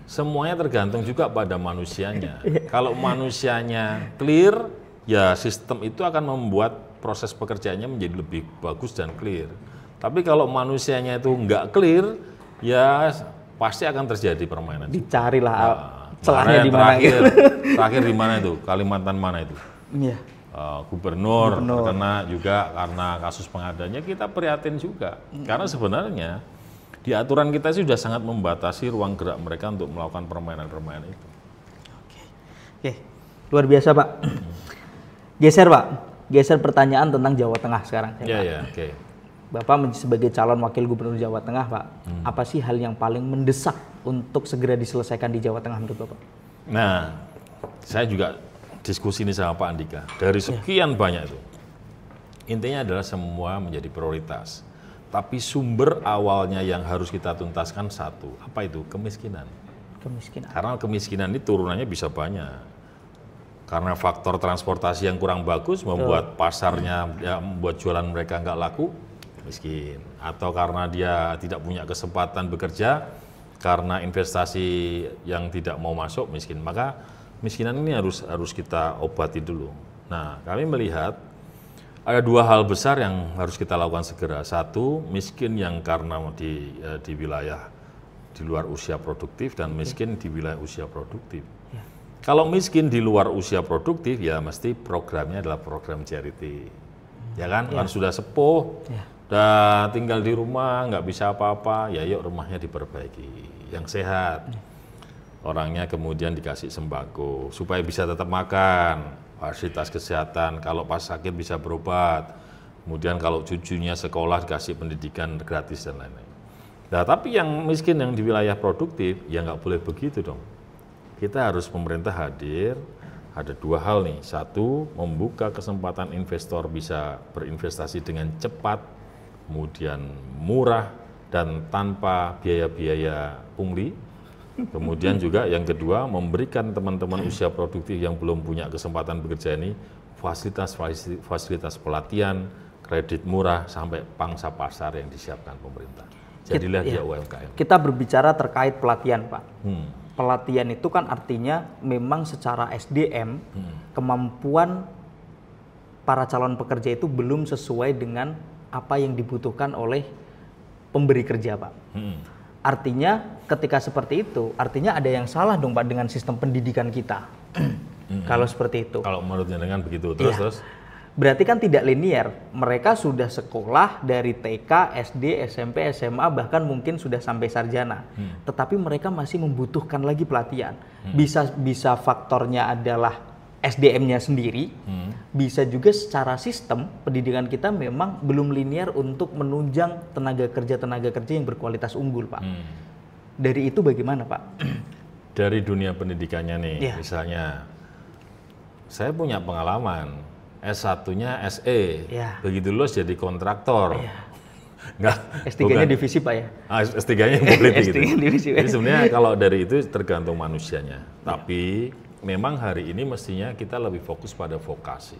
semuanya tergantung juga pada manusianya. Kalau manusianya clear, ya sistem itu akan membuat proses pekerjaannya menjadi lebih bagus dan clear. Tapi kalau manusianya itu nggak clear, ya pasti akan terjadi permainan. Dicarilah celahnya di mana. Terakhir di mana itu? Kalimantan mana itu? Iya. Gubernur terkena juga karena kasus pengadaannya, kita prihatin juga. Karena sebenarnya di aturan kita sudah sangat membatasi ruang gerak mereka untuk melakukan permainan-permainan itu. Oke, luar biasa Pak. Geser Pak, geser pertanyaan tentang Jawa Tengah sekarang. Oke. Bapak sebagai calon wakil gubernur Jawa Tengah Pak, apa sih hal yang paling mendesak untuk segera diselesaikan di Jawa Tengah menurut Bapak? Nah, saya juga diskusi ini sama Pak Andika, dari sekian banyak itu, intinya adalah semua menjadi prioritas. Tapi sumber awalnya yang harus kita tuntaskan satu, apa itu? Kemiskinan. Karena kemiskinan ini turunannya bisa banyak. Karena faktor transportasi yang kurang bagus membuat pasarnya, ya, membuat jualan mereka nggak laku, miskin. Atau karena dia tidak punya kesempatan bekerja, karena investasi yang tidak mau masuk, miskin. Maka miskinan ini harus kita obati dulu. Nah, kami melihat ada dua hal besar yang harus kita lakukan segera. Satu, miskin yang karena di wilayah di luar usia produktif, dan miskin di wilayah usia produktif. Kalau miskin di luar usia produktif, ya mesti programnya adalah program charity. Ya kan? Kan sudah sepuh, udah tinggal di rumah, nggak bisa apa-apa, ya yuk rumahnya diperbaiki, yang sehat. Orangnya kemudian dikasih sembako supaya bisa tetap makan, fasilitas kesehatan, kalau pas sakit bisa berobat, kemudian kalau cucunya sekolah dikasih pendidikan gratis dan lain-lain. Nah, tapi yang miskin yang di wilayah produktif, ya nggak boleh begitu dong. Kita harus, pemerintah hadir, ada dua hal nih. Satu, membuka kesempatan investor bisa berinvestasi dengan cepat, kemudian murah dan tanpa biaya-biaya pungli. Kemudian juga yang kedua, memberikan teman-teman usia produktif yang belum punya kesempatan bekerja ini fasilitas pelatihan, kredit murah, sampai pangsa pasar yang disiapkan pemerintah. Jadilah dia UMKM. Kita berbicara terkait pelatihan, Pak. Pelatihan itu kan artinya memang secara SDM, kemampuan para calon pekerja itu belum sesuai dengan apa yang dibutuhkan oleh pemberi kerja, Pak. Artinya ketika seperti itu, artinya ada yang salah dong Pak dengan sistem pendidikan kita. Kalau seperti itu. Kalau menurutnya dengan begitu, terus? Berarti kan tidak linear. Mereka sudah sekolah dari TK, SD, SMP, SMA, bahkan mungkin sudah sampai sarjana. Tetapi mereka masih membutuhkan lagi pelatihan. Bisa faktornya adalah SDM-nya sendiri, bisa juga secara sistem pendidikan kita memang belum linear untuk menunjang tenaga kerja yang berkualitas unggul, Pak. Dari itu bagaimana, Pak? Dari dunia pendidikannya nih, misalnya saya punya pengalaman, S1-nya SE, begitu lulus jadi kontraktor. Enggak. S3-nya divisi Pak ya? S3-nya politik gitu. S3 divisi. Jadi sebenarnya kalau dari itu tergantung manusianya. Tapi memang hari ini mestinya kita lebih fokus pada vokasi.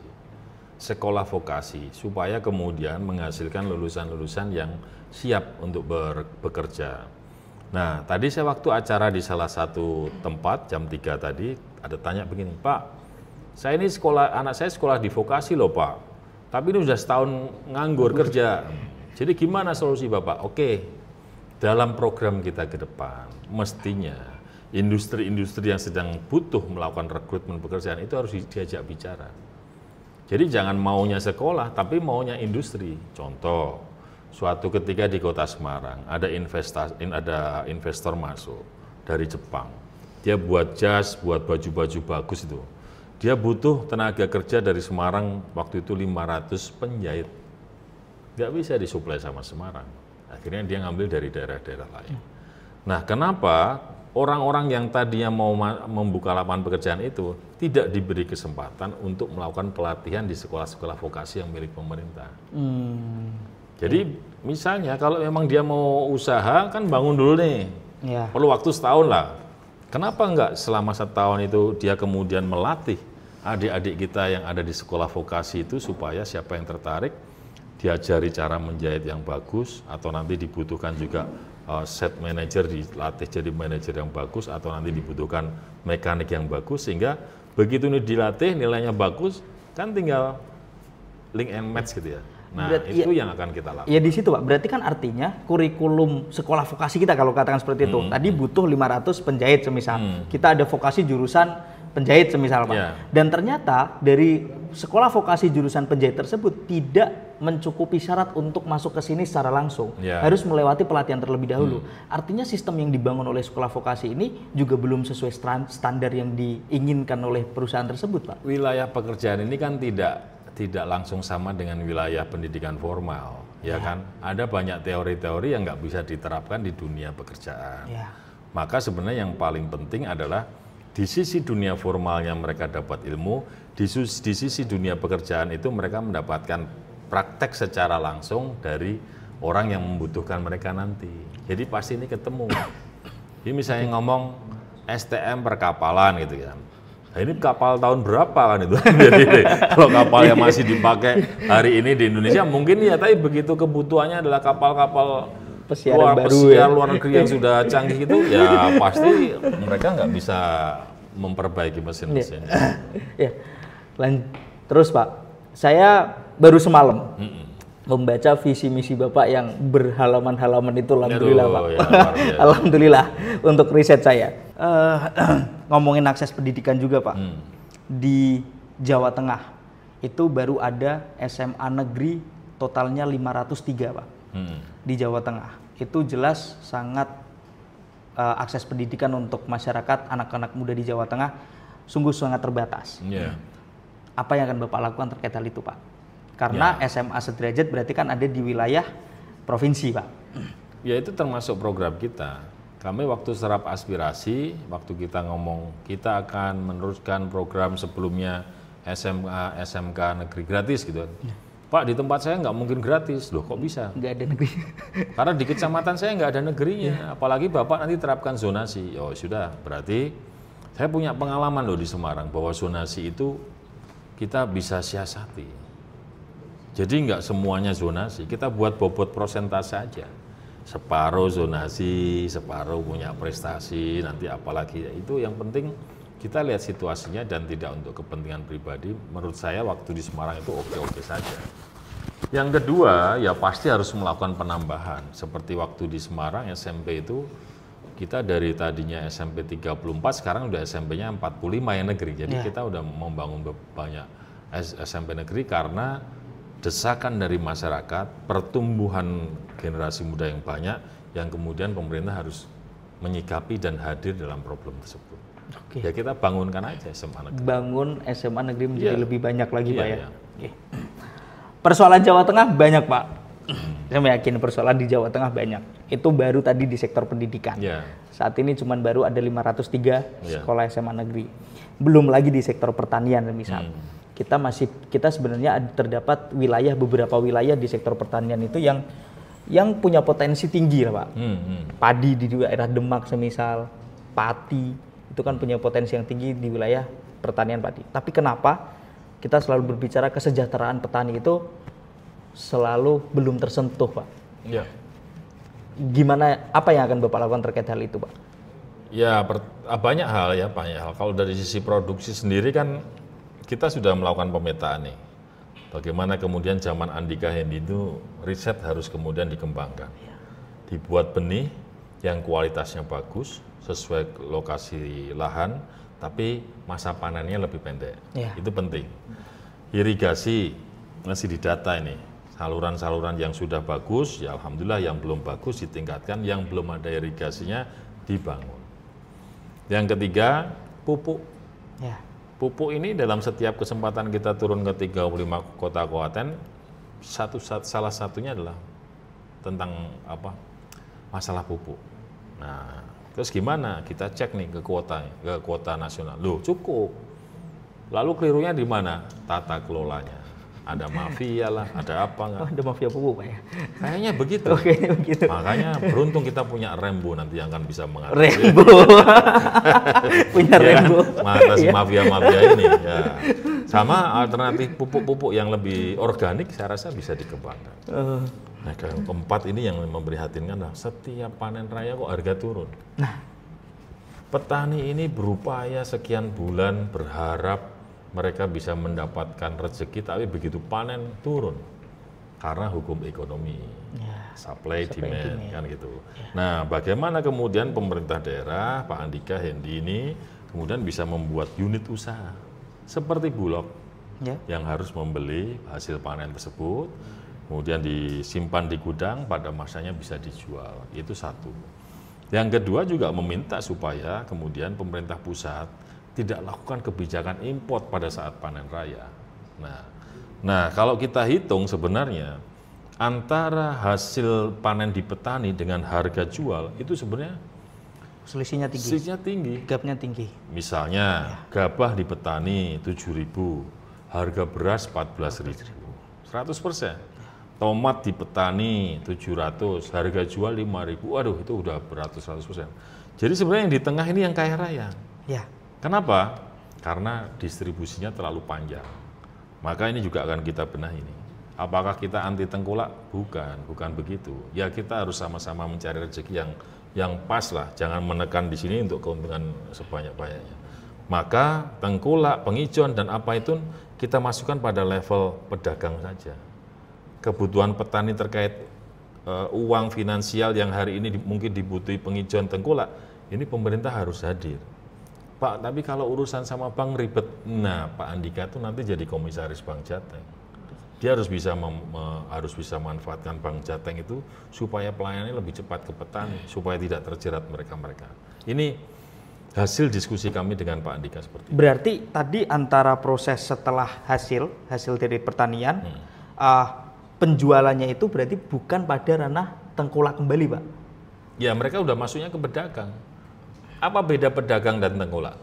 Sekolah vokasi supaya kemudian menghasilkan lulusan-lulusan yang siap untuk bekerja. Nah, tadi saya waktu acara di salah satu tempat jam 3 tadi ada tanya begini, Pak, saya ini anak saya sekolah di vokasi loh Pak, tapi ini sudah setahun nganggur kerja. Jadi gimana solusi Bapak? Oke, dalam program kita ke depan, mestinya industri-industri yang sedang butuh melakukan rekrutmen pekerjaan itu harus diajak bicara. Jadi jangan maunya sekolah, tapi maunya industri. Contoh, suatu ketika di Kota Semarang ada investor masuk dari Jepang. Dia buat jas, buat baju-baju bagus itu. Dia butuh tenaga kerja dari Semarang waktu itu 500 penjahit. Nggak bisa disuplai sama Semarang. Akhirnya dia ngambil dari daerah-daerah lain. Nah, kenapa orang-orang yang tadinya mau membuka lapangan pekerjaan itu tidak diberi kesempatan untuk melakukan pelatihan di sekolah-sekolah vokasi yang milik pemerintah? Jadi misalnya kalau memang dia mau usaha kan bangun dulu nih, perlu waktu setahun lah. Kenapa enggak selama setahun itu dia kemudian melatih adik-adik kita yang ada di sekolah vokasi itu supaya siapa yang tertarik diajari cara menjahit yang bagus atau nanti dibutuhkan juga set manager dilatih jadi manajer yang bagus atau nanti dibutuhkan mekanik yang bagus sehingga begitu ini dilatih nilainya bagus kan tinggal link and match gitu ya. Nah, itu yang akan kita lakukan. Ya di situ Pak, berarti kan artinya kurikulum sekolah vokasi kita kalau katakan seperti itu, tadi butuh 500 penjahit semisal, kita ada vokasi jurusan penjahit semisal Pak, dan ternyata dari sekolah vokasi jurusan penjahit tersebut tidak mencukupi syarat untuk masuk ke sini secara langsung, harus melewati pelatihan terlebih dahulu. Artinya sistem yang dibangun oleh sekolah vokasi ini juga belum sesuai standar yang diinginkan oleh perusahaan tersebut Pak. Wilayah pekerjaan ini kan tidak langsung sama dengan wilayah pendidikan formal, ya kan? Ada banyak teori-teori yang nggak bisa diterapkan di dunia pekerjaan. Maka sebenarnya yang paling penting adalah di sisi dunia formalnya mereka dapat ilmu, di sisi dunia pekerjaan itu mereka mendapatkan praktek secara langsung dari orang yang membutuhkan mereka nanti. Jadi pasti ini ketemu. Jadi misalnya ngomong STM perkapalan gitu kan. Nah, ini kapal tahun berapa kan itu? Jadi kalau kapal yang masih dipakai hari ini di Indonesia mungkin ya, tapi begitu kebutuhannya adalah kapal-kapal pesiar luar negeri yang sudah canggih itu, ya pasti mereka nggak bisa memperbaiki mesin-mesinnya. Terus Pak, saya baru semalam membaca visi misi Bapak yang berhalaman-halaman itu, alhamdulillah Pak. Ya, alhamdulillah untuk riset saya. Ngomongin akses pendidikan juga Pak, di Jawa Tengah itu baru ada SMA negeri totalnya 503 Pak. Di Jawa Tengah itu jelas sangat akses pendidikan untuk masyarakat anak-anak muda di Jawa Tengah sungguh sangat terbatas. Apa yang akan Bapak lakukan terkait hal itu Pak? Karena SMA sederajat berarti kan ada di wilayah provinsi Pak. Ya itu termasuk program kita. Kami waktu serap aspirasi, waktu kita ngomong kita akan meneruskan program sebelumnya SMK negeri gratis gitu. Pak, di tempat saya nggak mungkin gratis. Loh kok bisa? Nggak ada negeri. Karena di kecamatan saya nggak ada negerinya. Apalagi Bapak nanti terapkan zonasi. Oh sudah, berarti saya punya pengalaman loh di Semarang bahwa zonasi itu kita bisa siasati. Jadi nggak semuanya zonasi, kita buat bobot prosentase aja. Separuh zonasi, separuh punya prestasi, nanti apalagi itu yang penting kita lihat situasinya dan tidak untuk kepentingan pribadi. Menurut saya waktu di Semarang itu oke-oke saja. Yang kedua ya pasti harus melakukan penambahan. Seperti waktu di Semarang SMP itu kita dari tadinya SMP 34 sekarang udah SMP-nya 45 yang negeri. Jadi kita udah membangun banyak SMP negeri karena desakan dari masyarakat, pertumbuhan generasi muda yang banyak, yang kemudian pemerintah harus menyikapi dan hadir dalam problem tersebut. Ya kita bangunkan aja SMA negeri. Bangun SMA negeri menjadi lebih banyak lagi Pak ya. Persoalan Jawa Tengah banyak Pak. Saya yakin persoalan di Jawa Tengah banyak. Itu baru tadi di sektor pendidikan. Saat ini cuman baru ada 503 sekolah SMA negeri. Belum lagi di sektor pertanian misal. Kita sebenarnya terdapat beberapa wilayah di sektor pertanian itu yang yang punya potensi tinggi lah Pak. Padi di daerah Demak semisal, pati, itu kan punya potensi yang tinggi di wilayah pertanian padi. Tapi kenapa kita selalu berbicara kesejahteraan petani itu selalu belum tersentuh Pak? Ya. Gimana, apa yang akan Bapak lakukan terkait hal itu Pak? Ya, banyak hal ya, banyak hal. Kalau dari sisi produksi sendiri kan kita sudah melakukan pemetaan nih. Bagaimana kemudian zaman Andika Hendi itu riset harus kemudian dikembangkan. Dibuat benih yang kualitasnya bagus, sesuai lokasi lahan, tapi masa panennya lebih pendek. Itu penting. Irigasi masih didata ini. Saluran-saluran yang sudah bagus, ya alhamdulillah, yang belum bagus ditingkatkan, yang belum ada irigasinya dibangun. Yang ketiga, pupuk. Pupuk ini dalam setiap kesempatan kita turun ke 35 kota kabupaten, salah satunya adalah tentang masalah pupuk. Nah, terus gimana? Kita cek nih ke kuota nasional. Loh, cukup. Lalu kelirunya di mana? Tata kelolanya. Ada mafia lah, ada apa nggak? Ada mafia pupuk Pak ya? Kayaknya begitu. Oke, begitu. Makanya beruntung kita punya Rembo nanti yang akan bisa mengatasi. Rembo. Punya Rembo. Mengatasi mafia-mafia ini. Ya. Sama alternatif pupuk-pupuk yang lebih organik saya rasa bisa dikembangkan. Nah, yang keempat ini yang memprihatinkan adalah setiap panen raya kok harga turun. Nah, petani ini berupaya sekian bulan berharap mereka bisa mendapatkan rezeki, tapi begitu panen turun karena hukum ekonomi, supply demand kan gitu. Nah, bagaimana kemudian pemerintah daerah, Pak Andika Hendi ini kemudian bisa membuat unit usaha seperti Bulog yang harus membeli hasil panen tersebut, kemudian disimpan di gudang, pada masanya bisa dijual. Itu satu. Yang kedua juga meminta supaya kemudian pemerintah pusat tidak lakukan kebijakan import pada saat panen raya. Nah, kalau kita hitung sebenarnya antara hasil panen di petani dengan harga jual itu sebenarnya selisihnya tinggi. Gapnya tinggi. Misalnya gabah di petani 7.000, harga beras 14.000, 100%. Tomat di petani 700, harga jual 5.000. Waduh, itu udah beratus-ratus %. Jadi sebenarnya yang di tengah ini yang kaya raya. Kenapa? Karena distribusinya terlalu panjang. Maka ini juga akan kita benahi ini. Apakah kita anti tengkulak? Bukan begitu. Ya kita harus sama-sama mencari rezeki yang pas lah. Jangan menekan di sini untuk keuntungan sebanyak-banyaknya. Maka tengkulak, pengijon dan apa itu kita masukkan pada level pedagang saja. Kebutuhan petani terkait uang finansial yang hari ini mungkin dibutuhi pengijon tengkulak, ini pemerintah harus hadir. Pak, tapi kalau urusan sama bank ribet. Nah, Pak Andika itu nanti jadi komisaris Bank Jateng. Dia harus bisa manfaatkan Bank Jateng itu supaya pelayanannya lebih cepat ke petani, supaya tidak terjerat mereka-mereka. Ini hasil diskusi kami dengan Pak Andika seperti itu. Berarti tadi antara proses setelah hasil dari pertanian, penjualannya itu berarti bukan pada ranah tengkulak kembali, Pak? Ya, mereka udah masuknya ke pedagang. Apa beda pedagang dan tengkulak?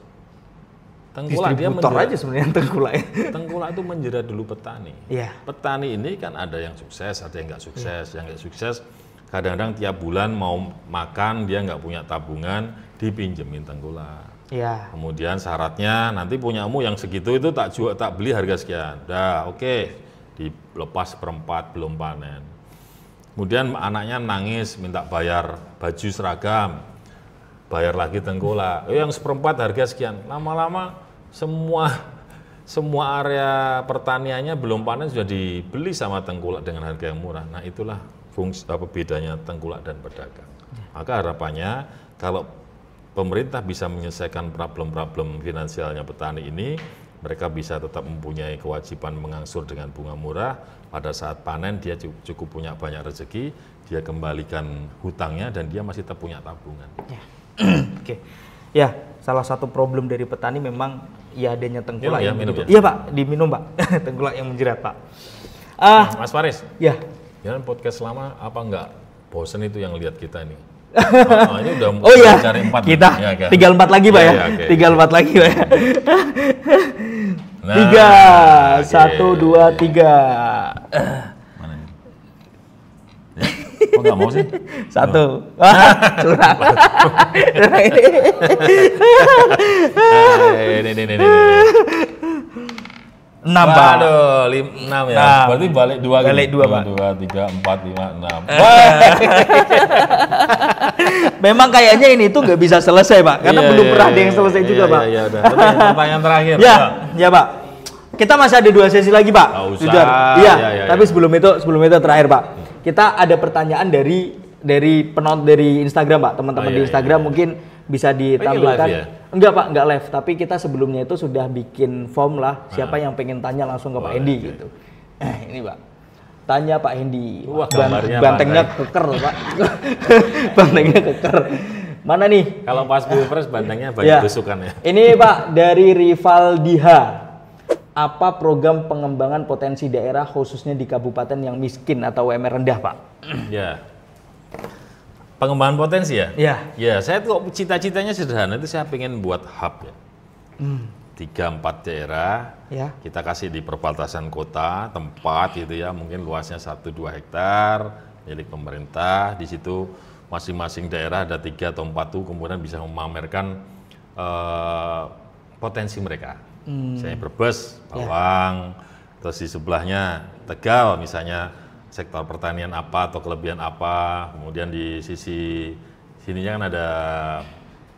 Tengkulak dia menjerat aja sebenarnya tengkulak. Tengkulak itu menjerat dulu petani. Petani ini kan ada yang sukses, ada yang nggak sukses. Yang nggak sukses kadang-kadang tiap bulan mau makan dia nggak punya tabungan, dipinjemin tengkulak. Kemudian syaratnya nanti punyamu yang segitu itu tak beli harga sekian. Dah oke, dilepas seperempat belum panen. Kemudian anaknya nangis minta bayar baju seragam. Bayar lagi tengkulak, yang seperempat harga sekian. Lama-lama semua area pertaniannya belum panen sudah dibeli sama tengkulak dengan harga yang murah. Nah itulah fungsi bedanya tengkulak dan pedagang. Maka harapannya kalau pemerintah bisa menyelesaikan problem-problem finansialnya petani ini, mereka bisa tetap mempunyai kewajiban mengangsur dengan bunga murah. Pada saat panen dia cukup punya banyak rezeki, dia kembalikan hutangnya dan dia masih tetap punya tabungan. Oke. Ya, salah satu problem dari petani memang ya adanya tengkulak yang minum. Iya, Pak, diminum, Pak. Tengkulak yang menjerat, Pak. Mas Faris. Ya. Jangan podcast lama apa enggak bosen itu yang lihat kita ini. Ini udah cari 4. Kita ya, kan? Tinggal 4 lagi, Pak ya. Okay. Tinggal 4 lagi, Pak ya. 3 1 2 3. Mana ini? Kok nggak mau sih? 1. Wah, curang. Ini. 6 Pak. Aduh, 6 ya. Nah. Berarti balik 2 Balik 2, Pak. 2, 3, 4, 5, 6. Memang kayaknya ini tuh nggak bisa selesai Pak, karena belum pernah ada yang selesai juga Pak. Iya, udah. Tapi pertanyaan terakhir. Ya Pak. Kita masih ada 2 sesi lagi Pak. Nggak usah. Jujur. Iya. Ya. Tapi sebelum itu terakhir Pak. Kita ada pertanyaan dari penonton dari Instagram Pak, teman-teman di Instagram mungkin bisa ditampilkan. Live ya? Enggak Pak, enggak live. Tapi kita sebelumnya itu sudah bikin form lah. Siapa yang pengen tanya langsung ke Pak Hendy gitu. Ini Pak. Tanya Pak Hendy. Wah, gambarnya bantengnya keker loh Pak. Bantengnya keker. Mana nih? Kalau pas Pilpres bantengnya banyak tusukan ya. Ini Pak dari Rivaldiha. Apa program pengembangan potensi daerah khususnya di kabupaten yang miskin atau UMR rendah Pak? Ya. Pengembangan potensi ya? Iya. Ya, saya tuh cita-citanya sederhana, itu saya pengen buat hub ya. 3-4 daerah, Ya. kita kasih di perbatasan kota, tempat gitu ya, mungkin luasnya 1-2 hektar, milik pemerintah. Di situ masing-masing daerah ada 3 atau 4 tuh, kemudian bisa memamerkan potensi mereka. Misalnya Brebes, Bawang, terus di sebelahnya Tegal misalnya, sektor pertanian apa atau kelebihan apa, kemudian di sisi sininya kan ada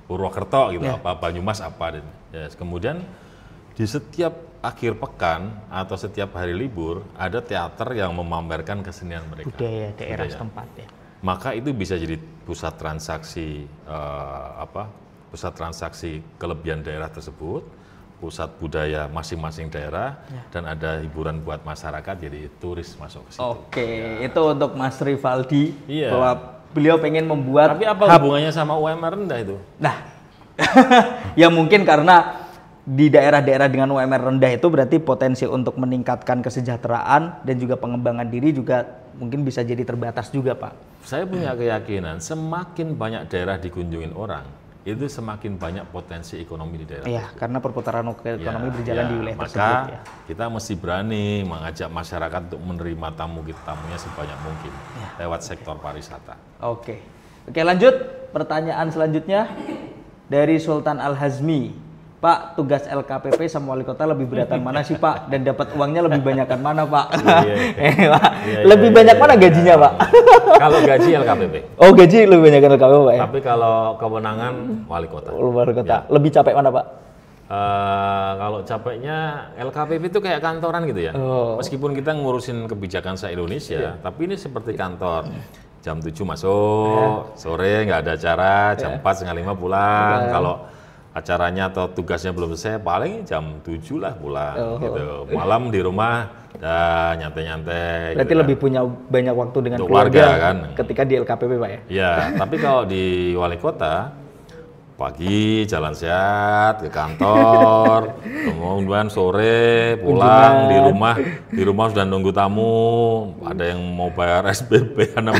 Purwokerto gitu, apa Banyumas apa, ya, kemudian di setiap akhir pekan atau setiap hari libur ada teater yang memamerkan kesenian mereka, Budaya daerah setempat ya. maka itu bisa jadi pusat transaksi pusat transaksi kelebihan daerah tersebut, pusat budaya masing-masing daerah, dan ada hiburan buat masyarakat, jadi turis masuk ke situ. Oke, itu untuk Mas Rivaldi Iya. bahwa beliau pengen membuat. Tapi apa hubungannya sama UMR rendah itu? Nah, ya mungkin karena di daerah-daerah dengan UMR rendah itu berarti potensi untuk meningkatkan kesejahteraan dan juga pengembangan diri juga mungkin bisa jadi terbatas juga Pak. Saya punya keyakinan semakin banyak daerah dikunjungin orang, itu semakin banyak potensi ekonomi di daerah. Iya, karena perputaran ekonomi berjalan di wilayah maka tersebut ya. kita mesti berani mengajak masyarakat untuk menerima tamunya sebanyak mungkin lewat sektor pariwisata. Oke, lanjut. Pertanyaan selanjutnya dari Sultan Al-Hazmi. Pak, tugas LKPP sama wali kota lebih beratan mana sih Pak? Dan dapat uangnya lebih banyakan mana Pak? Pak, lebih banyak mana gajinya Pak? Kalau gaji LKPP. Oh, gaji lebih banyak LKPP Pak ya? Tapi kalau kewenangan wali kota. Wali kota. Lebih capek mana Pak? Kalau capeknya LKPP itu kayak kantoran gitu ya. Meskipun kita ngurusin kebijakan se-Indonesia, tapi ini seperti kantor. Jam 7 masuk, sore nggak ada acara, jam 4:30 pulang. Kalau acaranya atau tugasnya belum selesai, paling jam 7 lah pulang gitu. Malam di rumah nyantai-nyantai. Berarti gitu lebih punya banyak waktu dengan untuk keluarga kan. ketika di LKPP Pak ya? Ya, tapi kalau di wali kota, pagi jalan sehat ke kantor, kemudian sore pulang di rumah sudah nunggu tamu, ada yang mau bayar SPP karena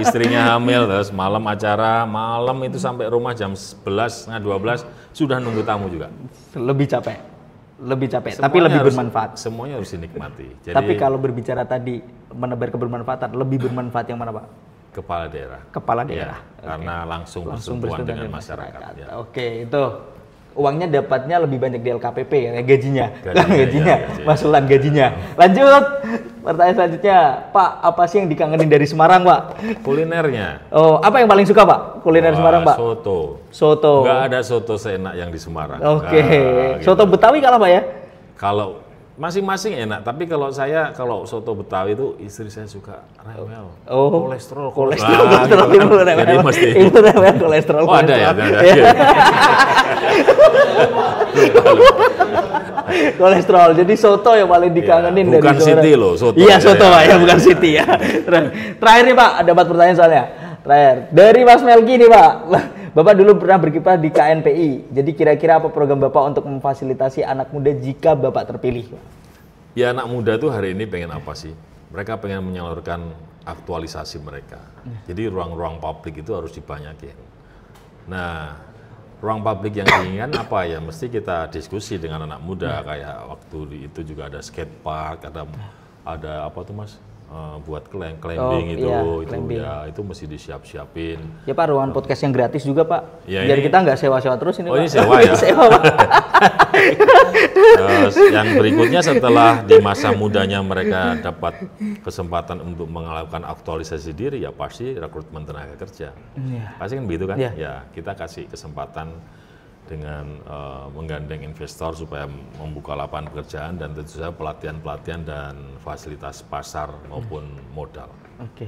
istrinya hamil, terus malam acara, malam itu sampai rumah jam 11, 12 sudah nunggu tamu juga. Lebih capek, tapi lebih bermanfaat. Semuanya harus dinikmati. Jadi, Tapi kalau berbicara tadi menebar kebermanfaatan, lebih bermanfaat yang mana Pak? kepala daerah. Kepala daerah. Karena langsung bersentuhan dengan masyarakat. Ya. Oke, itu uangnya dapatnya lebih banyak di LKPP ya, gajinya. Gajinya. Masulan gajinya. Lanjut, pertanyaan selanjutnya, Pak, apa sih yang dikangenin dari Semarang, Pak? Kulinernya. Oh, apa yang paling suka, Pak? Kuliner Semarang, Pak? Soto. Nggak ada soto seenak yang di Semarang. Oke. Gitu. Soto Betawi kalah, Pak ya? Kalau masing-masing enak, tapi kalau soto Betawi itu istri saya suka rewel. Oh. Kolesterol. Kolesterol. Jadi mesti. Itu rewel kolesterol. Oh, ada ya. Kolesterol. Jadi soto yang paling dikangenin dari bukan Siti loh, soto. Iya, soto Pak ya, bukan Siti ya. Terakhir nih Pak, ada 4 pertanyaan soalnya. Terakhir dari Mas Melki nih Pak. Bapak dulu pernah berkiprah di KNPI. Jadi kira-kira apa program Bapak untuk memfasilitasi anak muda jika Bapak terpilih? Ya, anak muda tuh hari ini pengen apa sih? Mereka pengen menyalurkan aktualisasi mereka. Jadi ruang-ruang publik itu harus dibanyakin. Nah, ruang publik yang diinginkan apa ya? Mesti kita diskusi dengan anak muda. Kayak waktu itu juga ada skate park, ada apa tuh Mas? buat climbing iya, itu climbing. ya itu mesti disiap-siapin. Ya Pak, ruangan podcast yang gratis juga Pak. Ya, Biar ini- kita nggak sewa-sewa terus ini Oh, Pak. ini sewa ya? Sewa Pak. Terus yang berikutnya setelah di masa mudanya mereka dapat kesempatan untuk melakukan aktualisasi diri, ya pasti rekrutmen tenaga kerja. Iya. Pasti kan begitu kan? Iya. Ya, kita kasih kesempatan dengan menggandeng investor supaya membuka lapangan pekerjaan dan tentu saja pelatihan-pelatihan dan fasilitas pasar maupun modal. Oke,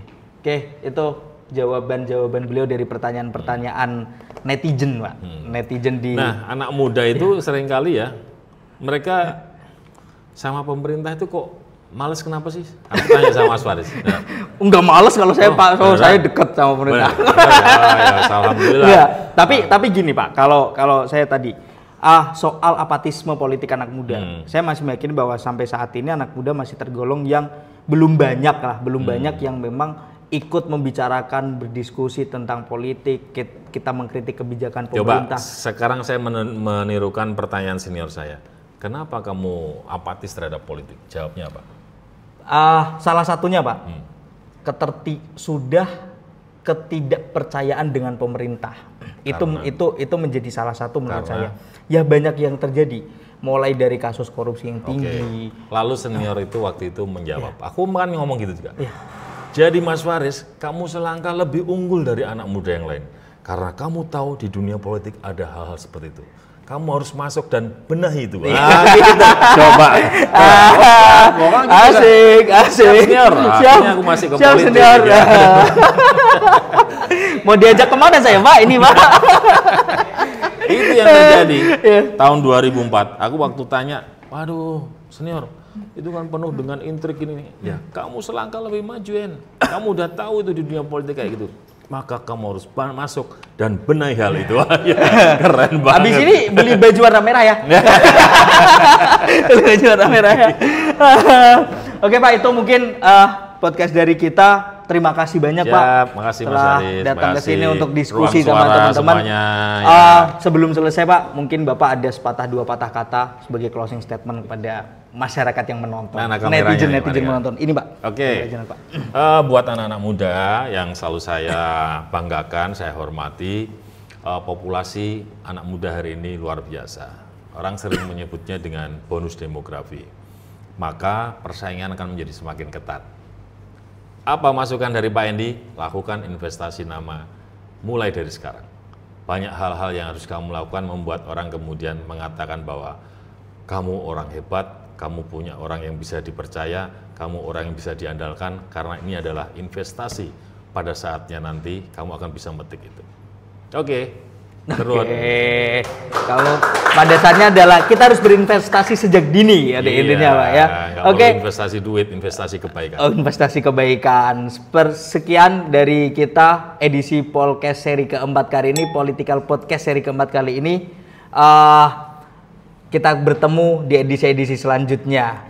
itu jawaban-jawaban beliau dari pertanyaan-pertanyaan netizen, Pak. Netizen di. Nah, anak muda itu seringkali ya, mereka sama pemerintah itu kok males kenapa sih? Aku tanya sama Mas Faris. Nah, Enggak males kalau saya Pak, beneran? saya dekat sama pemerintah. ya, alhamdulillah. Iya, tapi gini Pak, kalau saya tadi soal apatisme politik anak muda, saya masih meyakini bahwa sampai saat ini anak muda masih tergolong yang belum banyak yang memang ikut membicarakan, berdiskusi tentang politik, kita mengkritik kebijakan pemerintah. Coba sekarang saya menirukan pertanyaan senior saya. Kenapa kamu apatis terhadap politik? Jawabnya apa? Salah satunya Pak, ketidakpercayaan dengan pemerintah. Itu menjadi salah satu menurut saya. Ya banyak yang terjadi, mulai dari kasus korupsi yang tinggi. Lalu senior itu waktu itu menjawab. Aku kan ngomong gitu juga. Jadi Mas Faris, kamu selangkah lebih unggul dari anak muda yang lain. Karena kamu tahu di dunia politik ada hal-hal seperti itu. Kamu harus masuk dan benahi itu. Gitu. Coba. Asik. Senior, akhirnya aku masih ke politik. Senior. Ya. Mau diajak kemana saya Pak? Ini Pak. Itu yang terjadi tahun 2004. Aku waktu tanya, waduh senior, itu kan penuh dengan intrik ini. Ya, kamu selangkah lebih maju, Kamu udah tahu itu di dunia politik kayak gitu. Maka kamu harus masuk dan benahi hal itu. Keren banget. Habis ini beli baju warna merah ya. Beli baju warna merah ya. Oke Pak, itu mungkin podcast dari kita. Terima kasih banyak Pak. Makasih Mas telah Aris. datang ke sini untuk diskusi Ruang sama suara teman-teman. semuanya, Sebelum selesai Pak, mungkin Bapak ada sepatah dua patah kata sebagai closing statement kepada masyarakat yang menonton. Netizen menonton. Ini Pak. Oke. Pak. Buat anak-anak muda yang selalu saya banggakan, saya hormati, populasi anak muda hari ini luar biasa. Orang sering menyebutnya dengan bonus demografi. Maka persaingan akan menjadi semakin ketat. Apa masukan dari Pak Endi? Lakukan investasi nama mulai dari sekarang. Banyak hal-hal yang harus kamu lakukan membuat orang kemudian mengatakan bahwa kamu orang hebat, kamu punya orang yang bisa dipercaya, kamu orang yang bisa diandalkan, karena ini adalah investasi. Pada saatnya nanti kamu akan bisa metik itu. Oke. Terus. Kalau pada saatnya adalah kita harus berinvestasi sejak dini ya intinya Pak ya. Oke. Investasi duit, investasi kebaikan. Investasi kebaikan. Sekian dari kita edisi Polcast seri keempat kali ini, Political Podcast seri keempat kali ini. Kita bertemu di edisi-edisi selanjutnya.